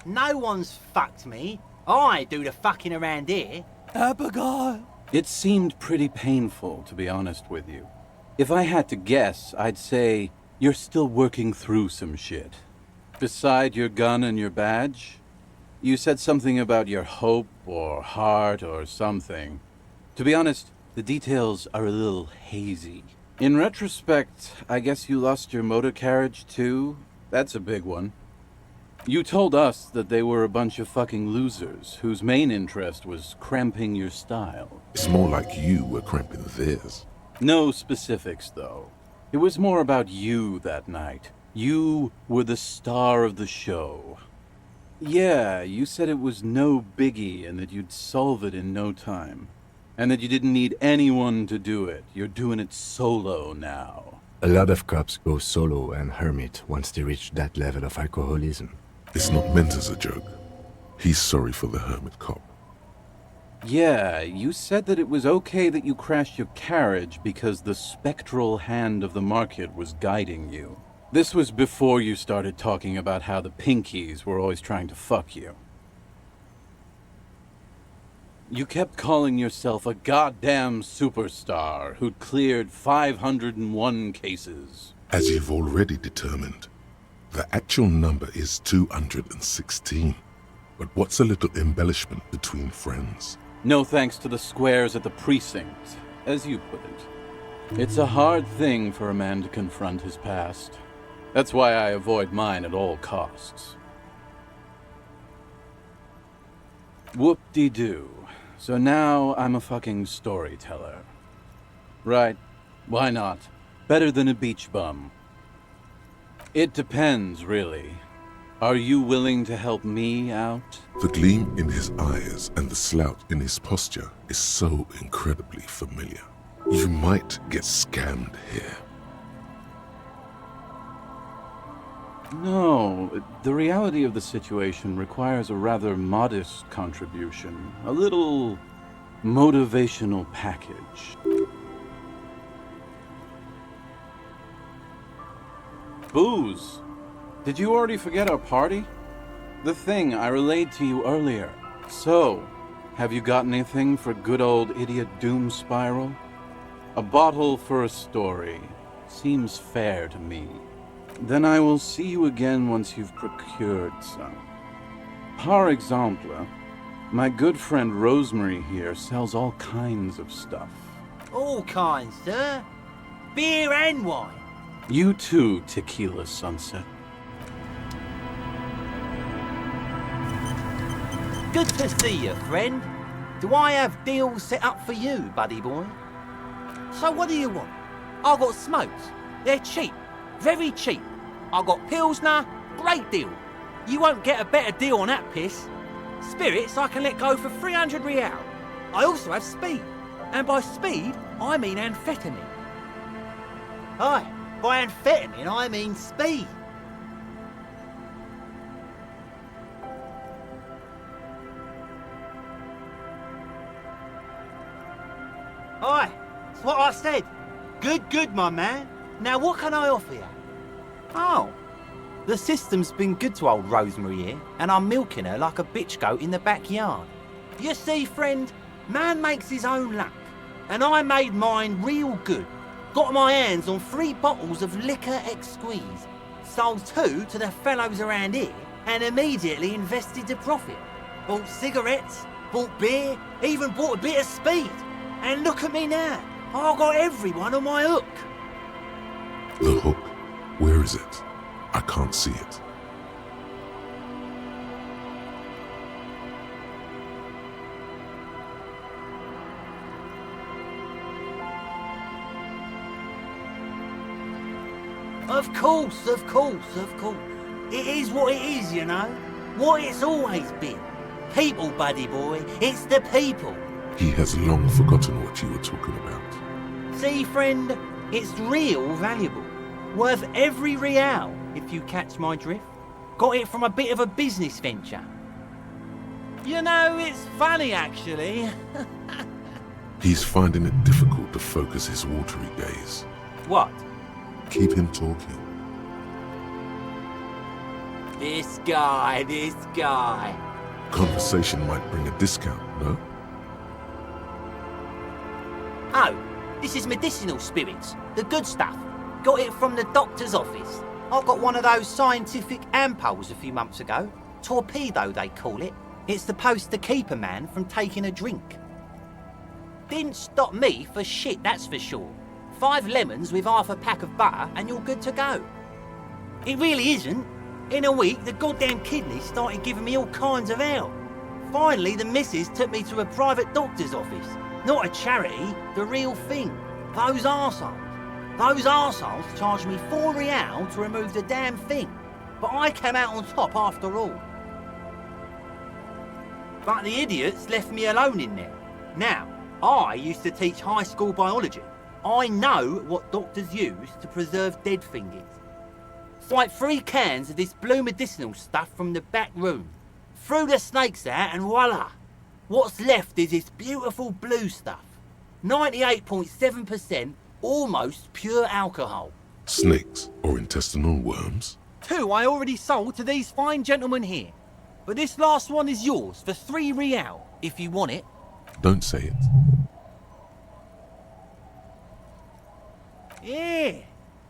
No one's fucked me. I do the fucking around here. Abigail. It seemed pretty painful, to be honest with you. If I had to guess, I'd say you're still working through some shit. Beside your gun and your badge, you said something about your hope or heart or something. To be honest, the details are a little hazy. In retrospect, I guess you lost your motor carriage too? That's a big one. You told us that they were a bunch of fucking losers whose main interest was cramping your style. It's more like you were cramping theirs. No specifics, though. It was more about you that night. You were the star of the show. Yeah, you said it was no biggie and that you'd solve it in no time. And that you didn't need anyone to do it. You're doing it solo now. A lot of cops go solo and hermit once they reach that level of alcoholism. It's not meant as a joke. He's sorry for the hermit cop. Yeah, you said that it was okay that you crashed your carriage because the spectral hand of the market was guiding you. This was before you started talking about how the Pinkies were always trying to fuck you. You kept calling yourself a goddamn superstar who'd cleared 501 cases. As you've already determined, the actual number is 216. But what's a little embellishment between friends? No thanks to the squares at the precinct, as you put it. It's a hard thing for a man to confront his past. That's why I avoid mine at all costs. Whoop-de-doo. So now I'm a fucking storyteller. Right, why not? Better than a beach bum. It depends, really. Are you willing to help me out? The gleam in his eyes and the slouch in his posture is so incredibly familiar. You might get scammed here. No, the reality of the situation requires a rather modest contribution. A little motivational package. Booze! Did you already forget our party? The thing I relayed to you earlier. So, have you got anything for good old idiot Doom Spiral? A bottle for a story. Seems fair to me. Then I will see you again once you've procured some. Par exemple, my good friend Rosemary here sells all kinds of stuff. All kinds, sir. Beer and wine. You too, Tequila Sunset. Good to see you, friend. Do I have deals set up for you, buddy boy? So what do you want? I've got smokes. They're cheap. Very cheap. I've got Pilsner. Great deal. You won't get a better deal on that piss. Spirits I can let go for 300 real. I also have speed. And by speed, I mean amphetamine. Aye, by amphetamine I mean speed. Aye, that's what I said. Good, my man. Now what can I offer you? Oh, the system's been good to old Rosemary here, and I'm milking her like a bitch goat in the backyard. You see, friend, man makes his own luck, and I made mine real good. Got my hands on 3 bottles of liquor exquise, sold 2 to the fellows around here, and immediately invested the profit. Bought cigarettes, bought beer, even bought a bit of speed. And look at me now, I've got everyone on my hook. The hook? Where is it? I can't see it. Of course. It is what it is, you know. What it's always been. People, buddy boy, it's the people. He has long forgotten what you were talking about. See, friend, it's real valuable. Worth every real, if you catch my drift. Got it from a bit of a business venture. You know, it's funny, actually. He's finding it difficult to focus his watery gaze. What? Keep him talking. This guy. Conversation might bring a discount, no? Oh, this is medicinal spirits. The good stuff. Got it from the doctor's office. I got one of those scientific ampoules a few months ago. Torpedo, they call it. It's supposed to keep a man from taking a drink. Didn't stop me for shit, that's for sure. 5 lemons with half a pack of butter and you're good to go. It really isn't. In a week, the goddamn kidneys started giving me all kinds of hell. Finally, the missus took me to a private doctor's office. Not a charity, the real thing. Those arseholes charged me 4 real to remove the damn thing. But I came out on top after all. But the idiots left me alone in there. Now, I used to teach high school biology. I know what doctors use to preserve dead things. Swipe 3 cans of this blue medicinal stuff from the back room. Threw the snakes out and voila! What's left is this beautiful blue stuff. 98.7% almost pure alcohol. Snakes or intestinal worms? 2 I already sold to these fine gentlemen here. But this last one is yours for 3 real, if you want it. Don't say it. Yeah,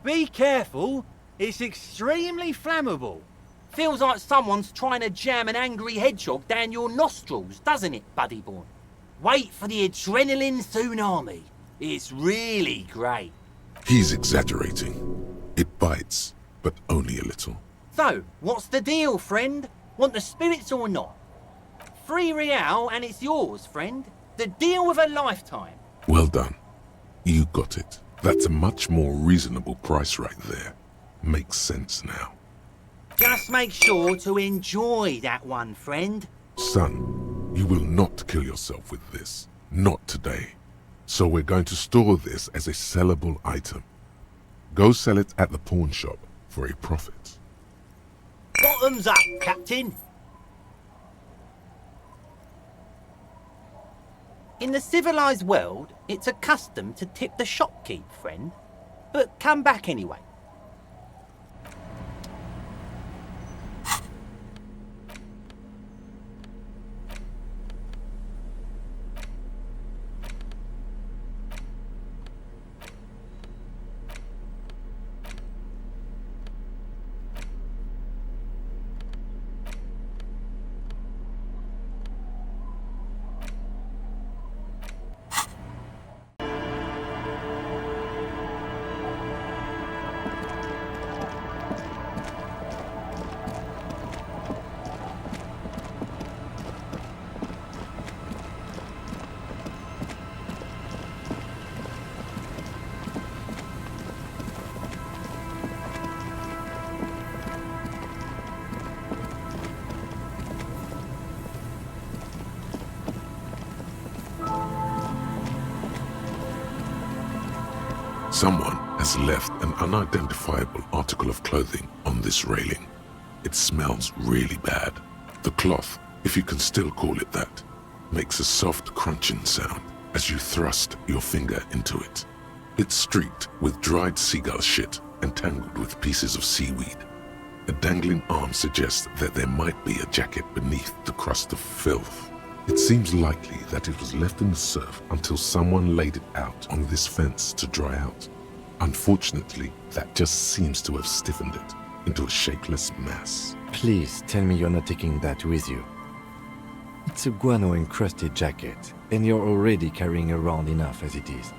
be careful. It's extremely flammable. Feels like someone's trying to jam an angry hedgehog down your nostrils, doesn't it, buddy boy? Wait for the adrenaline tsunami. It's really great. He's exaggerating. It bites, but only a little. So, what's the deal, friend? Want the spirits or not? 3 real and it's yours, friend. The deal of a lifetime. Well done. You got it. That's a much more reasonable price right there. Makes sense now. Just make sure to enjoy that one, friend. Son, you will not kill yourself with this. Not today. So we're going to store this as a sellable item. Go sell it at the pawn shop for a profit. Bottoms up, Captain. In the civilized world, it's a custom to tip the shopkeep, friend. But come back anyway. Someone has left an unidentifiable article of clothing on this railing. It smells really bad. The cloth, if you can still call it that, makes a soft crunching sound as you thrust your finger into it. It's streaked with dried seagull shit and tangled with pieces of seaweed. A dangling arm suggests that there might be a jacket beneath the crust of filth. It seems likely that it was left in the surf until someone laid it out on this fence to dry out. Unfortunately, that just seems to have stiffened it into a shapeless mass. Please tell me you're not taking that with you. It's a guano-encrusted jacket, and you're already carrying around enough as it is.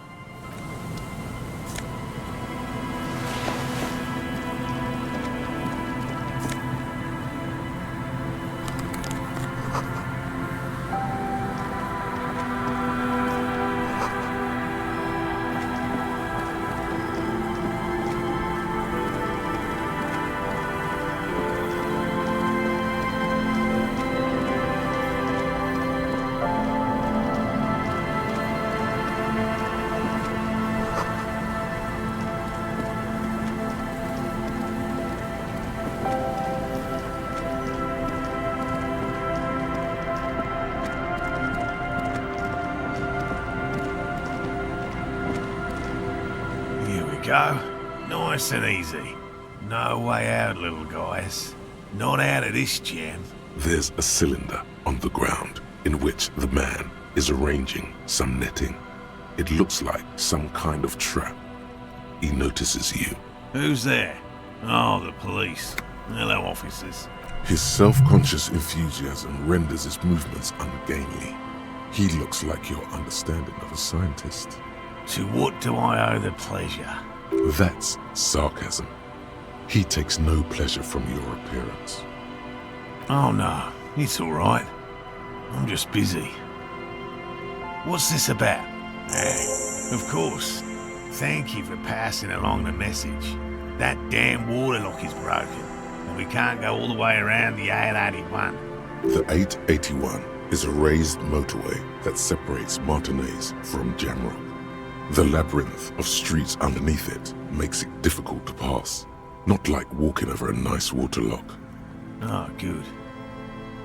Go. Nice and easy. No way out, little guys. Not out of this jam. There's a cylinder on the ground in which the man is arranging some netting. It looks like some kind of trap. He notices you. Who's there? Oh, the police. Hello, officers. His self-conscious enthusiasm renders his movements ungainly. He looks like your understanding of a scientist. To what do I owe the pleasure? That's sarcasm. He takes no pleasure from your appearance. Oh no, it's all right. I'm just busy. What's this about? Of course. Thank you for passing along the message. That damn water lock is broken, and we can't go all the way around the 881. The 881 is a raised motorway that separates Martinez from Jamrock. The labyrinth of streets underneath it makes it difficult to pass, not like walking over a nice water lock. Oh, good.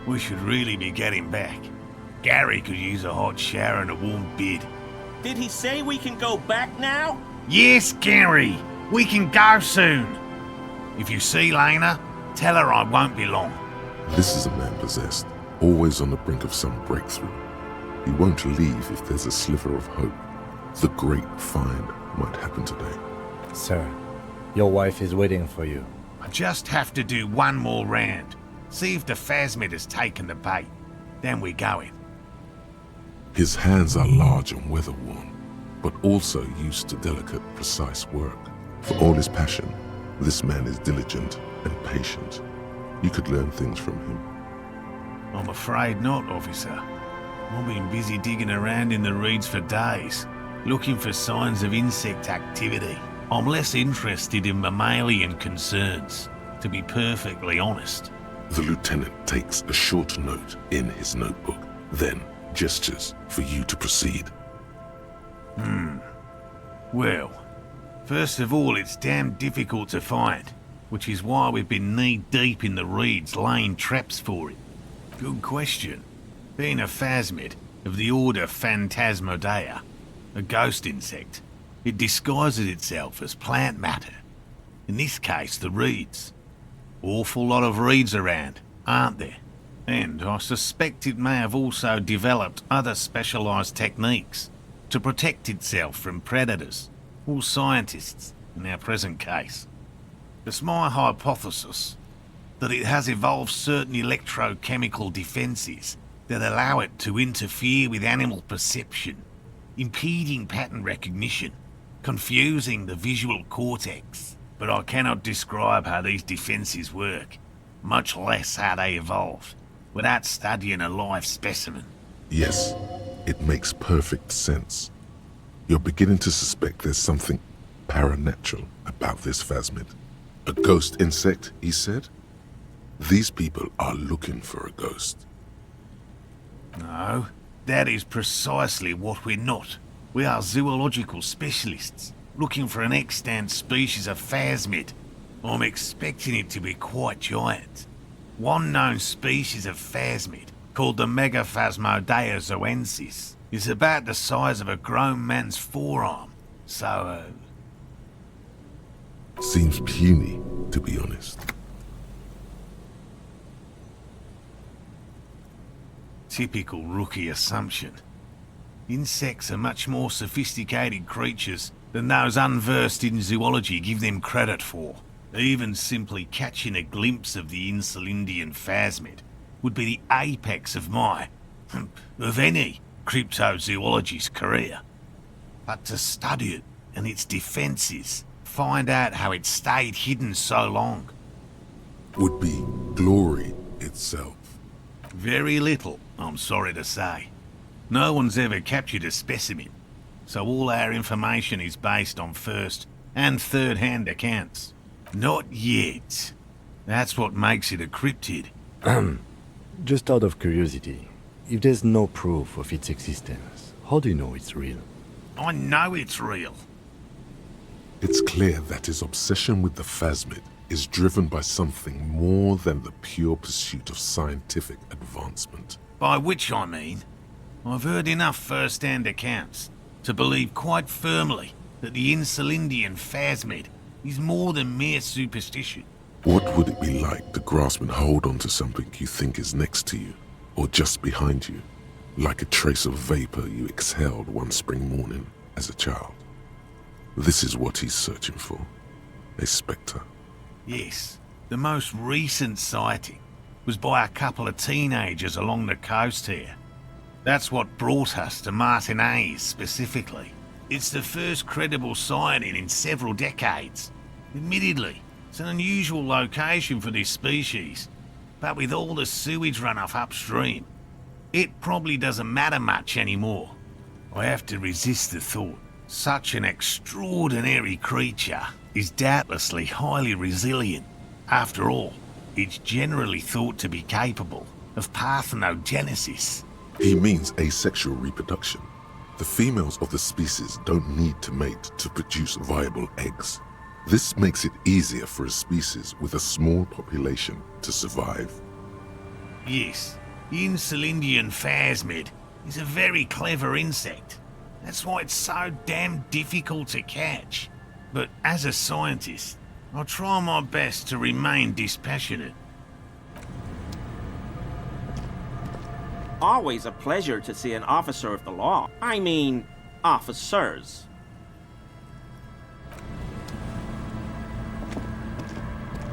We should really be getting back. Gary could use a hot shower and a warm bed. Did he say we can go back now? Yes, Gary! We can go soon! If you see Lena, tell her I won't be long. This is a man possessed, always on the brink of some breakthrough. He won't leave if there's a sliver of hope. The great find might happen today. Sir, your wife is waiting for you. I just have to do one more round. See if the phasmid has taken the bait. Then we're going. His hands are large and weather-worn, but also used to delicate, precise work. For all his passion, this man is diligent and patient. You could learn things from him. I'm afraid not, officer. I've been busy digging around in the reeds for days, looking for signs of insect activity. I'm less interested in mammalian concerns, to be perfectly honest. The lieutenant takes a short note in his notebook, then gestures for you to proceed. Well, first of all, it's damn difficult to find, which is why we've been knee-deep in the reeds laying traps for it. Good question. Being a phasmid of the order Phantasmodea, a ghost insect, it disguises itself as plant matter. In this case, the reeds. Awful lot of reeds around, aren't there? And I suspect it may have also developed other specialised techniques to protect itself from predators, or scientists in our present case. It's my hypothesis that it has evolved certain electrochemical defences that allow it to interfere with animal perception, impeding pattern recognition, confusing the visual cortex. But I cannot describe how these defences work, much less how they evolved, without studying a live specimen. Yes, it makes perfect sense. You're beginning to suspect there's something paranatural about this phasmid. A ghost insect, he said? These people are looking for a ghost. No, that is precisely what we're not. We are zoological specialists. looking for an extant species of phasmid. I'm expecting it to be quite giant. One known species of phasmid, called the Megaphasmodeozoensis, is about the size of a grown man's forearm. So, Seems puny, to be honest. typical rookie assumption. Insects are much more sophisticated creatures than those unversed in zoology give them credit for. Even simply catching a glimpse of the Insulindian phasmid would be the apex of of any cryptozoologist's career. But to study it and its defences, find out how it stayed hidden so long. Would be glory itself. Very little, I'm sorry to say. No one's ever captured a specimen, so all our information is based on first and third-hand accounts. Not yet. That's what makes it a cryptid. Just out of curiosity, if there's no proof of its existence, how do you know it's real? I know it's real. It's clear that his obsession with the phasmid is driven by something more than the pure pursuit of scientific advancement. By which I mean, I've heard enough first-hand accounts to believe quite firmly that the Insulindian phasmid is more than mere superstition. What would it be like to grasp and hold onto something you think is next to you, or just behind you, like a trace of vapor you exhaled one spring morning as a child? This is what he's searching for. A spectre. Yes, the most recent sighting was by a couple of teenagers along the coast here. That's what brought us to Martinez specifically. It's the first credible sighting in several decades. Admittedly, it's an unusual location for this species, but with all the sewage runoff upstream, it probably doesn't matter much anymore. I have to resist the thought. Such an extraordinary creature is doubtlessly highly resilient. After all, it's generally thought to be capable of parthenogenesis. He means asexual reproduction. The females of the species don't need to mate to produce viable eggs. This makes it easier for a species with a small population to survive. Yes, the Insulindian phasmid is a very clever insect. That's why it's so damn difficult to catch. But as a scientist, I'll try my best to remain dispassionate. Always a pleasure to see an officer of the law. I mean, officers.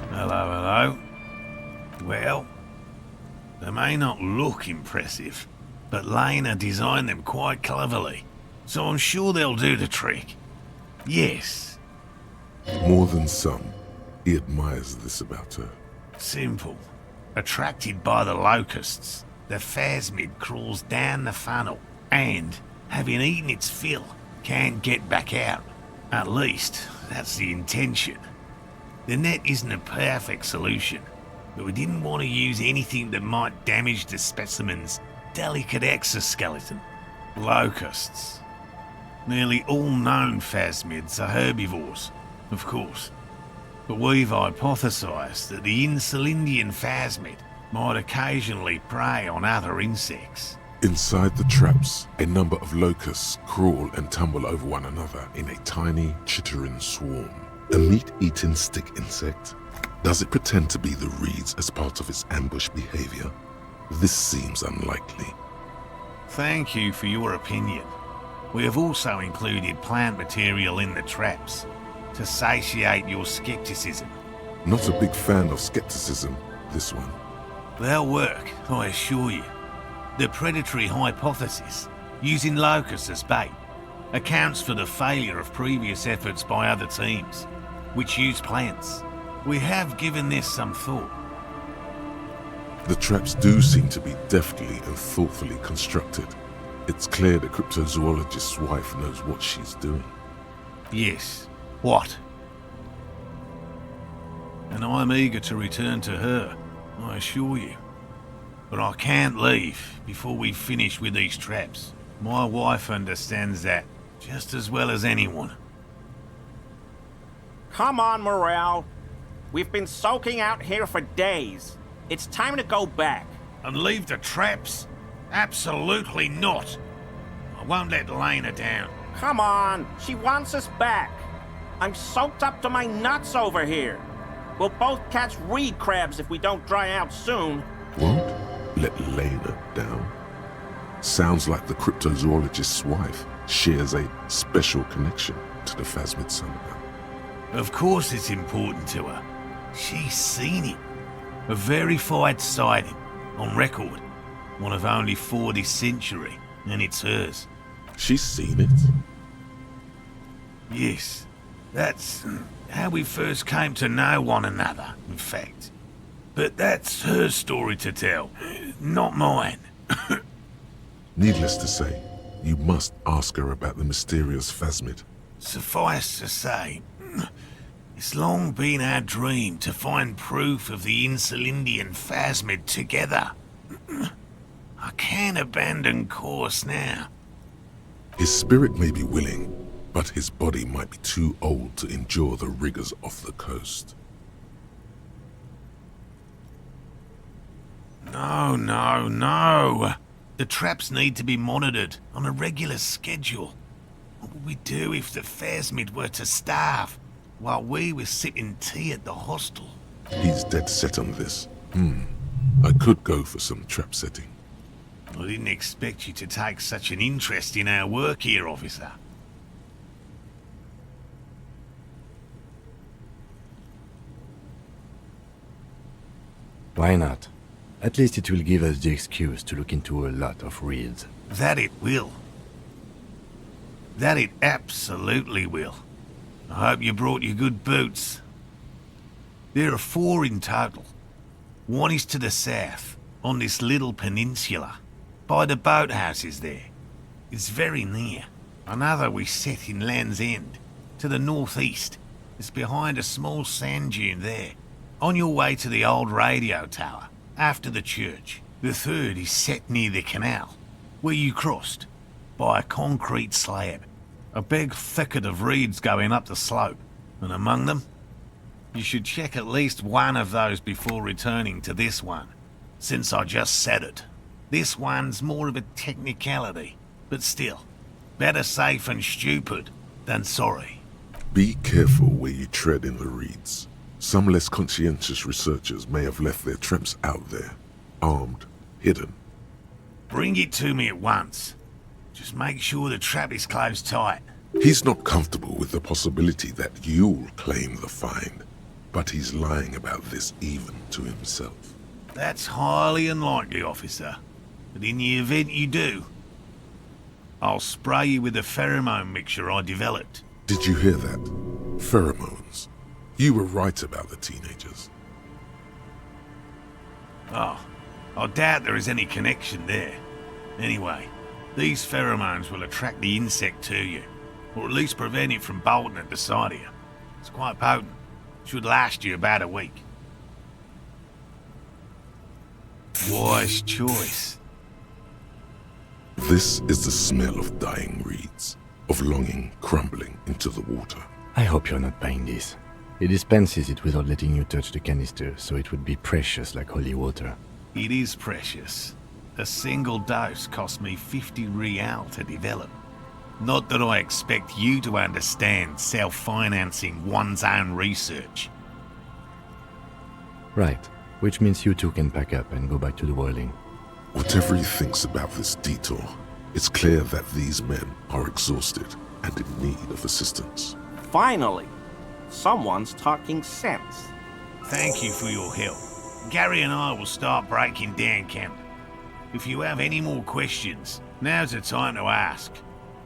Hello, hello. Well, they may not look impressive, but Lena designed them quite cleverly, so I'm sure they'll do the trick. Yes. More than some, he admires this about her. Simple. Attracted by the locusts, the phasmid crawls down the funnel and, having eaten its fill, can't get back out. At least, that's the intention. The net isn't a perfect solution, but we didn't want to use anything that might damage the specimen's delicate exoskeleton. Locusts. Nearly all known phasmids are herbivores, of course, but we've hypothesized that the Insulindian phasmid might occasionally prey on other insects. Inside the traps, a number of locusts crawl and tumble over one another in a tiny, chittering swarm. A meat-eating stick insect? Does it pretend to be the reeds as part of its ambush behavior? This seems unlikely. Thank you for your opinion. We have also included plant material in the traps to satiate your skepticism. Not a big fan of skepticism, this one. They'll work, I assure you. The predatory hypothesis, using locusts as bait, accounts for the failure of previous efforts by other teams, which use plants. We have given this some thought. The traps do seem to be deftly and thoughtfully constructed. It's clear the cryptozoologist's wife knows what she's doing. Yes. What? And I'm eager to return to her, I assure you. But I can't leave before we've finished with these traps. My wife understands that just as well as anyone. Come on, Morel. We've been soaking out here for days. It's time to go back. And leave the traps? Absolutely not. I won't let Lena down. Come on, she wants us back. I'm soaked up to my nuts over here. We'll both catch reed crabs if we don't dry out soon. Won't let Lena down? Sounds like the cryptozoologist's wife shares a special connection to the Phasmid somehow. Of course it's important to her. She's seen it. A verified sighting, on record. One of only 4 this century, and it's hers. She's seen it? Yes. That's how we first came to know one another, in fact. But that's her story to tell, not mine. Needless to say, you must ask her about the mysterious Phasmid. Suffice to say, it's long been our dream to find proof of the Insulindian Phasmid together. I can't abandon course now. His spirit may be willing, but his body might be too old to endure the rigors of the coast. No. The traps need to be monitored on a regular schedule. What would we do if the Phasmid were to starve while we were sipping tea at the hostel? He's dead set on this. I could go for some trap setting. I didn't expect you to take such an interest in our work here, officer. Why not? At least it will give us the excuse to look into a lot of reeds. That it will. That it absolutely will. I hope you brought your good boots. There are 4 in total. One is to the south, on this little peninsula, by the boathouses there. It's very near. Another we set in Land's End, to the northeast. It's behind a small sand dune there, on your way to the old radio tower, after the church. The third is set near the canal, where you crossed, by a concrete slab. A big thicket of reeds going up the slope, and among them, you should check at least one of those before returning to this one, since I just said it. This one's more of a technicality, but still, better safe and stupid than sorry. Be careful where you tread in the reeds. Some less conscientious researchers may have left their traps out there, armed, hidden. Bring it to me at once. Just make sure the trap is closed tight. He's not comfortable with the possibility that you'll claim the find, but he's lying about this even to himself. That's highly unlikely, officer. But in the event you do, I'll spray you with a pheromone mixture I developed. Did you hear that? Pheromones. You were right about the teenagers. Oh, I doubt there is any connection there. Anyway, these pheromones will attract the insect to you, or at least prevent it from bolting at the sight of you. It's quite potent. Should last you about a week. Wise choice. This is the smell of dying reeds, of longing crumbling into the water. I hope you're not buying this. He dispenses it without letting you touch the canister, so it would be precious like holy water. It is precious. A single dose cost me 50 real to develop. Not that I expect you to understand self-financing one's own research. Right, which means you two can pack up and go back to the whirling. Whatever he thinks about this detour, it's clear that these men are exhausted and in need of assistance. Finally, someone's talking sense. Thank you for your help. Gary and I will start breaking down camp. If you have any more questions, now's the time to ask.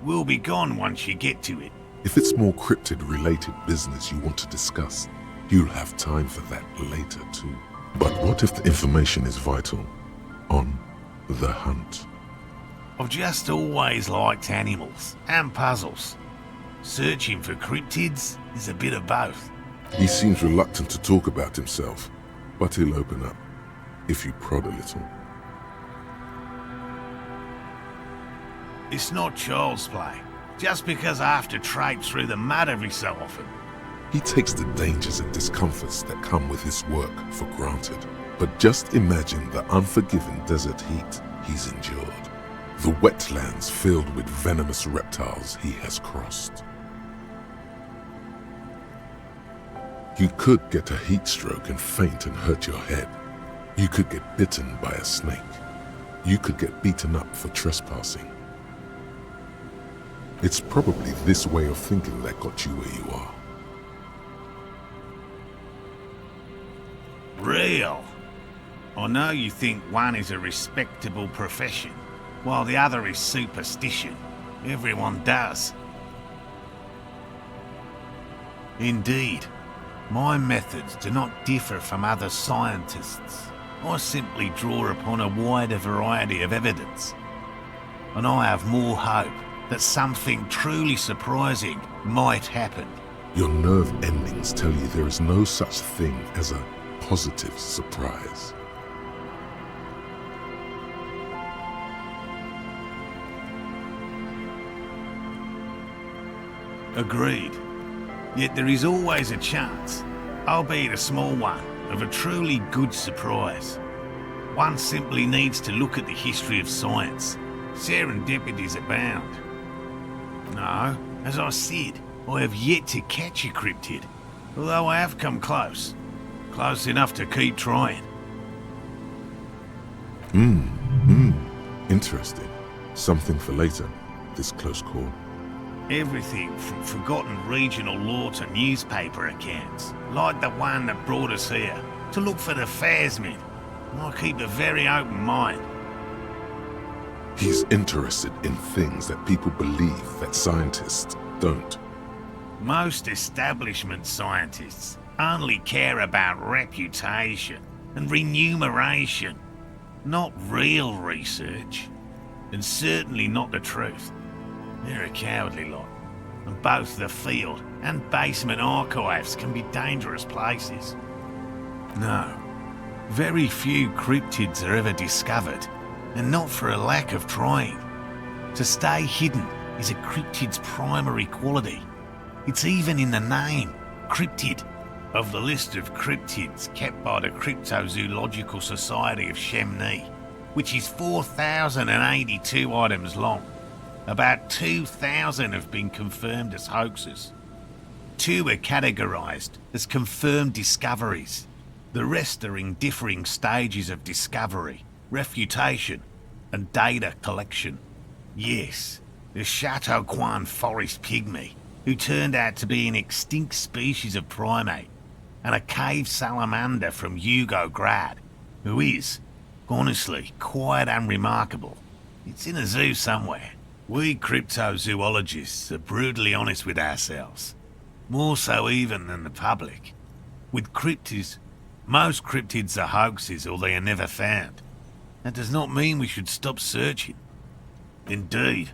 We'll be gone once you get to it. If it's more cryptid-related business you want to discuss, you'll have time for that later too. But what if the information is vital? On the hunt. I've just always liked animals and puzzles. Searching for cryptids is a bit of both. He seems reluctant to talk about himself, but he'll open up, if you prod a little. It's not child's play, just because I have to traipse through the mud every so often. He takes the dangers and discomforts that come with his work for granted. But just imagine the unforgiving desert heat he's endured. The wetlands filled with venomous reptiles he has crossed. You could get a heat stroke and faint and hurt your head. You could get bitten by a snake. You could get beaten up for trespassing. It's probably this way of thinking that got you where you are. Real. I know you think one is a respectable profession, while the other is superstition. Everyone does. Indeed, my methods do not differ from other scientists. I simply draw upon a wider variety of evidence. And I have more hope that something truly surprising might happen. Your nerve endings tell you there is no such thing as a positive surprise. Agreed. Yet there is always a chance, albeit a small one, of a truly good surprise. One simply needs to look at the history of science. Serendipities abound. No, as I said, I have yet to catch a cryptid, although I have come close. Close enough to keep trying. Interesting. Something for later, this close call. Everything from forgotten regional lore to newspaper accounts, like the one that brought us here, to look for the Phasmid. I keep a very open mind. He's interested in things that people believe that scientists don't. Most establishment scientists only care about reputation and remuneration, not real research, and certainly not the truth. They're a cowardly lot, and both the field and basement archives can be dangerous places. No, very few cryptids are ever discovered, and not for a lack of trying. To stay hidden is a cryptid's primary quality. It's even in the name, cryptid. Of the list of cryptids kept by the Cryptozoological Society of Chemnee, which is 4,082 items long, about 2,000 have been confirmed as hoaxes. 2 are categorized as confirmed discoveries. The rest are in differing stages of discovery, refutation, and data collection. Yes, the Chateauquin forest pygmy, who turned out to be an extinct species of primate, and a cave salamander from Yugograd, who is, honestly, quite unremarkable. It's in a zoo somewhere. We cryptozoologists are brutally honest with ourselves, more so even than the public. With cryptids, most cryptids are hoaxes or they are never found. That does not mean we should stop searching. Indeed.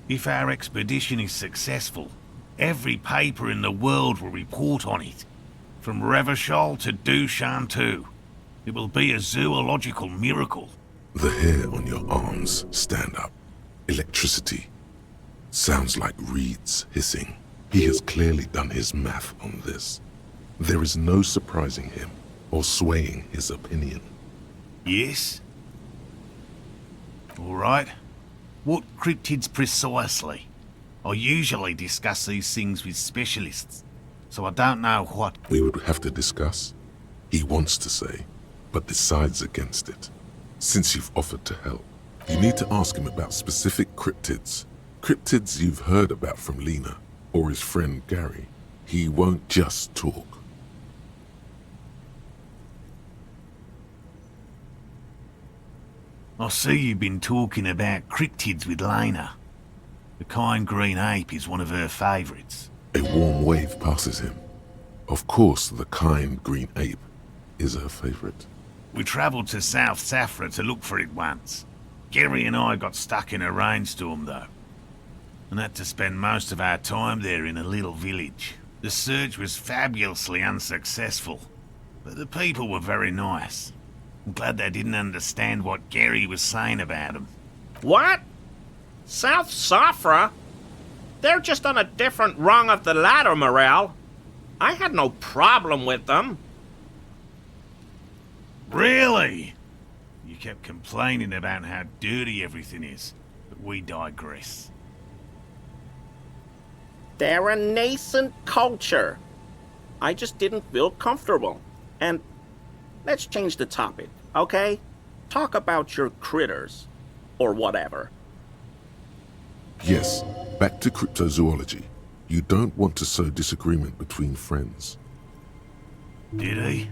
If our expedition is successful, every paper in the world will report on it. From Revachol to Dushantu. It will be a zoological miracle. The hair on your arms stand up. Electricity. Sounds like reeds hissing. He has clearly done his math on this. There is no surprising him or swaying his opinion. Yes? All right. What cryptids precisely? I usually discuss these things with specialists, so I don't know what... We would have to discuss. He wants to say, but decides against it. Since you've offered to help, you need to ask him about specific cryptids. Cryptids you've heard about from Lena, or his friend Gary. He won't just talk. I see you've been talking about cryptids with Lena. The kind green ape is one of her favourites. A warm wave passes him. Of course, the kind green ape is her favourite. We travelled to South Safra to look for it once. Gary and I got stuck in a rainstorm, though, and had to spend most of our time there in a little village. The search was fabulously unsuccessful, but the people were very nice. I'm glad they didn't understand what Gary was saying about them. What? South Safra? They're just on a different rung of the ladder, Morel. I had no problem with them. Really? You kept complaining about how dirty everything is, but we digress. They're a nascent culture. I just didn't feel comfortable. And let's change the topic, okay? Talk about your critters. Or whatever. Yes, back to cryptozoology. You don't want to sow disagreement between friends. Did he?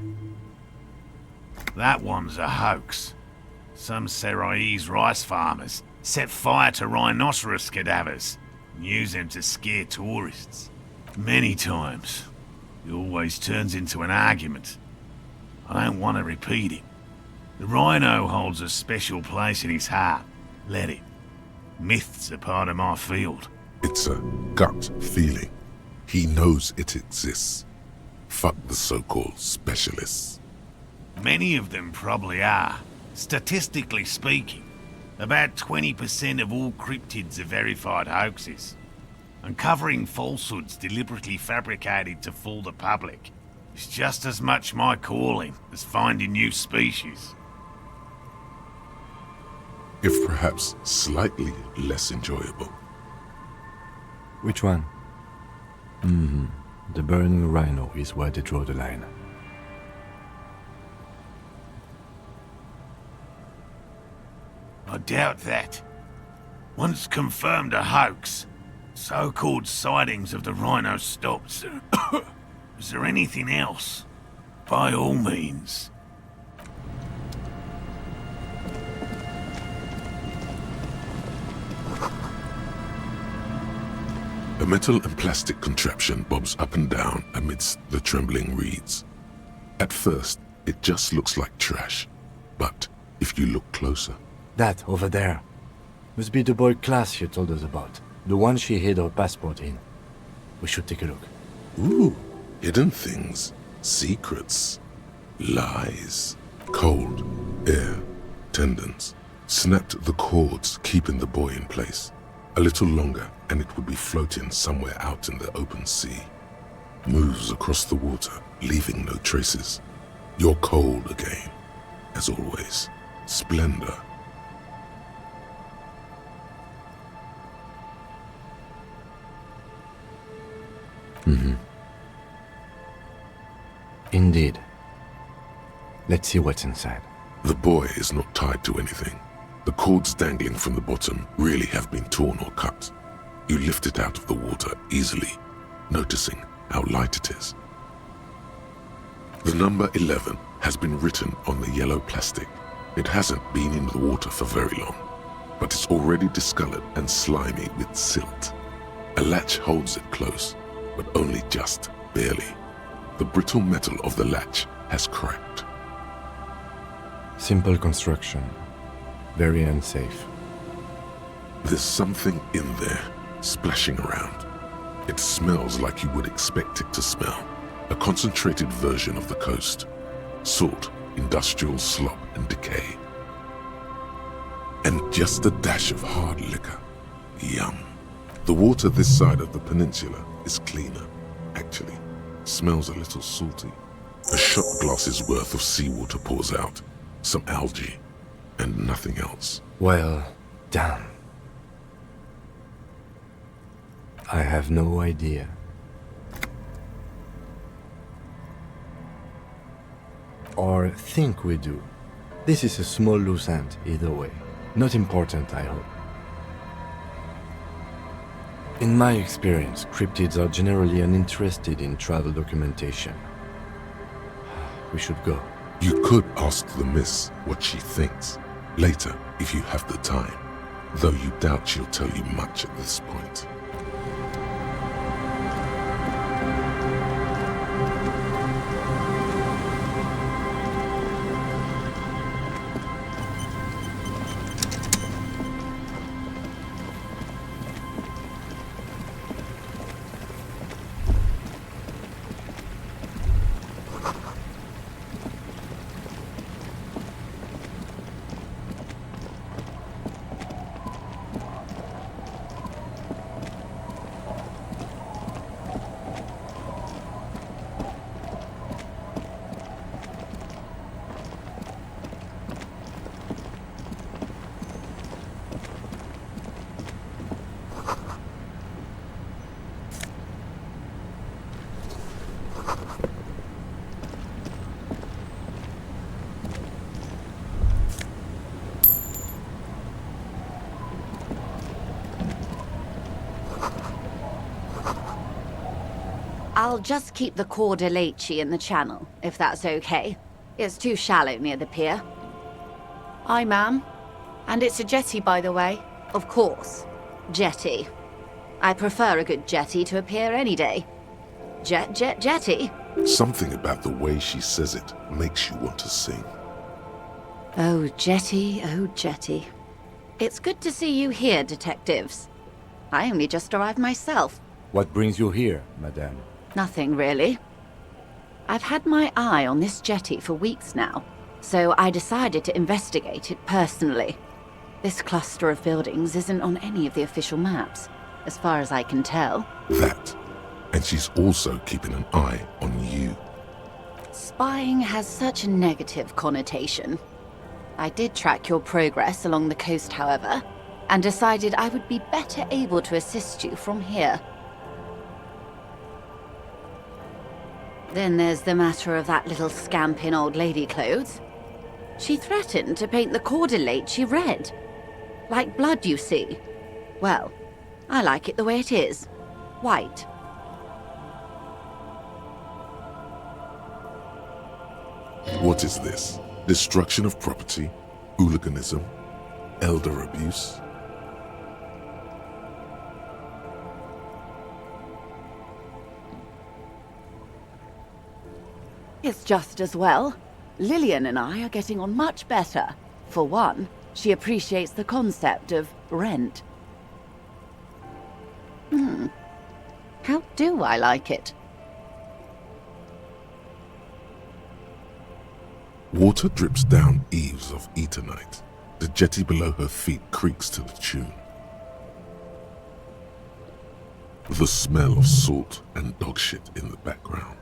That one's a hoax. Some Seraise rice farmers set fire to rhinoceros cadavers and use them to scare tourists. Many times. It always turns into an argument. I don't want to repeat it. The rhino holds a special place in his heart. Let it. Myths are part of my field. It's a gut feeling. He knows it exists. Fuck the so-called specialists. Many of them probably are. Statistically speaking, about 20% of all cryptids are verified hoaxes. Uncovering falsehoods deliberately fabricated to fool the public is just as much my calling as finding new species. If perhaps slightly less enjoyable. Which one? The burning rhino is where they draw the line. I doubt that. Once confirmed a hoax, so-called sightings of the rhino stopped. Is there anything else? By all means. A metal and plastic contraption bobs up and down amidst the trembling reeds. At first, it just looks like trash, but if you look closer... That, over there, must be the boy class you told us about. The one she hid her passport in. We should take a look. Ooh, hidden things, secrets, lies, cold, air, tendons. Snapped the cords keeping the boy in place. A little longer, and it would be floating somewhere out in the open sea. Moves across the water, leaving no traces. You're cold again, as always. Splendor. Indeed. Let's see what's inside. The boy is not tied to anything. The cords dangling from the bottom really have been torn or cut. You lift it out of the water easily, noticing how light it is. The number 11 has been written on the yellow plastic. It hasn't been in the water for very long, but it's already discolored and slimy with silt. A latch holds it close, but only just barely. The brittle metal of the latch has cracked. Simple construction. Very unsafe. There's something in there, splashing around. It smells like you would expect it to smell. A concentrated version of the coast. Salt, industrial slop and decay. And just a dash of hard liquor. Yum. The water this side of the peninsula is cleaner, actually. Smells a little salty. A shot glass's worth of seawater pours out. Some algae. And nothing else. Well done. I have no idea. Or think we do. This is a small loose end, either way. Not important, I hope. In my experience, cryptids are generally uninterested in travel documentation. We should go. You could ask the miss what she thinks. Later, if you have the time. Though you doubt she'll tell you much at this point. I'll just keep the Corda Lacey in the channel, if that's okay. It's too shallow near the pier. Aye, ma'am. And it's a jetty, by the way. Of course. Jetty. I prefer a good jetty to a pier any day. Jetty. Something about the way she says it makes you want to sing. Oh, jetty, oh, jetty. It's good to see you here, detectives. I only just arrived myself. What brings you here, madame? Nothing, really. I've had my eye on this jetty for weeks now, so I decided to investigate it personally. This cluster of buildings isn't on any of the official maps, as far as I can tell. That. And she's also keeping an eye on you. Spying has such a negative connotation. I did track your progress along the coast, however, and decided I would be better able to assist you from here. Then there's the matter of that little scamp in old lady clothes. She threatened to paint the Corda Lacey red. Like blood, you see. Well, I like it the way it is. White. What is this? Destruction of property? Hooliganism? Elder abuse? It's just as well. Lillian and I are getting on much better. For one, she appreciates the concept of rent. How do I like it? Water drips down eaves of Eternite. The jetty below her feet creaks to the tune. The smell of salt and dog shit in the background.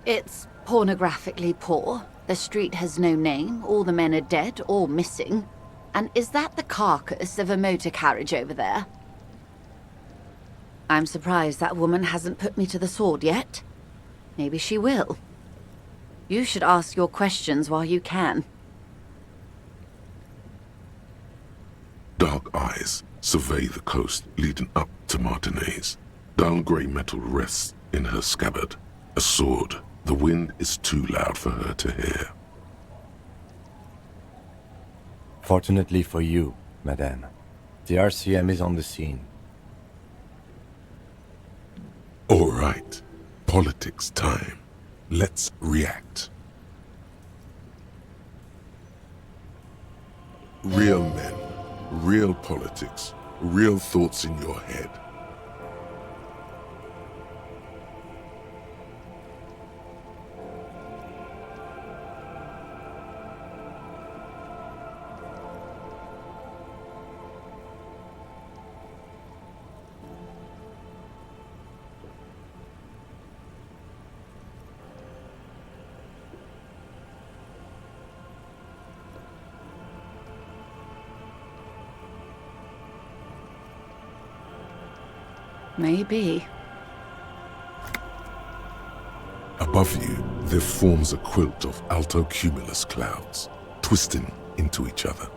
It's pornographically poor. The street has no name, all the men are dead or missing. And is that the carcass of a motor carriage over there? I'm surprised that woman hasn't put me to the sword yet. Maybe she will. You should ask your questions while you can. Dark eyes survey the coast leading up to Martinez. Dull grey metal rests in her scabbard. A sword. The wind is too loud for her to hear. Fortunately for you, madame, the RCM is on the scene. All right. Politics time. Let's react. Real men, real politics, real thoughts in your head. Maybe. Above you, there forms a quilt of altocumulus clouds, twisting into each other.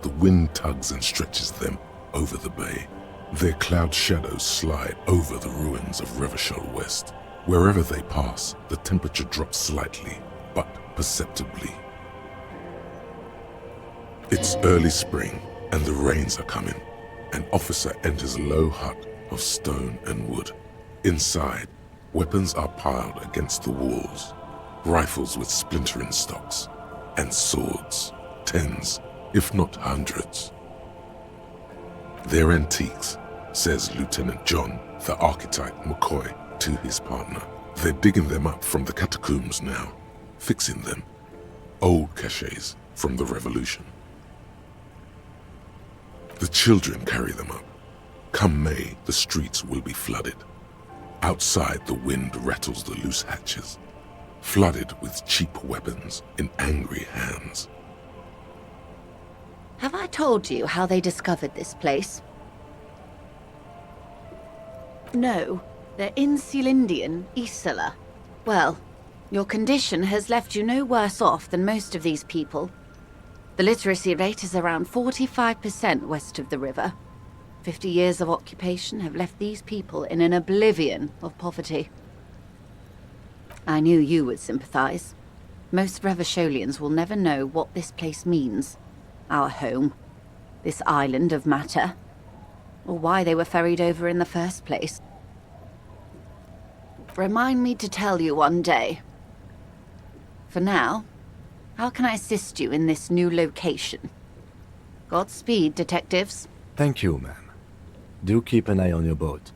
The wind tugs and stretches them over the bay. Their cloud shadows slide over the ruins of Revachol West. Wherever they pass, the temperature drops slightly, but perceptibly. It's early spring, and the rains are coming. An officer enters a low hut of stone and wood. Inside, weapons are piled against the walls. Rifles with splintering stocks, and swords, tens, if not hundreds. They're antiques, says Lieutenant John, the archetype McCoy, to his partner. They're digging them up from the catacombs now, fixing them. Old caches from the Revolution. The children carry them up. Come May, the streets will be flooded. Outside, the wind rattles the loose hatches, flooded with cheap weapons in angry hands. Have I told you how they discovered this place? No, they're in Sealindian, Isola. Well, your condition has left you no worse off than most of these people. The literacy rate is around 45% west of the river. 50 years of occupation have left these people in an oblivion of poverty. I knew you would sympathize. Most Revacholians will never know what this place means. Our home. This island of matter. Or why they were ferried over in the first place. Remind me to tell you one day. For now, how can I assist you in this new location? Godspeed, detectives. Thank you, ma'am. Do keep an eye on your boat.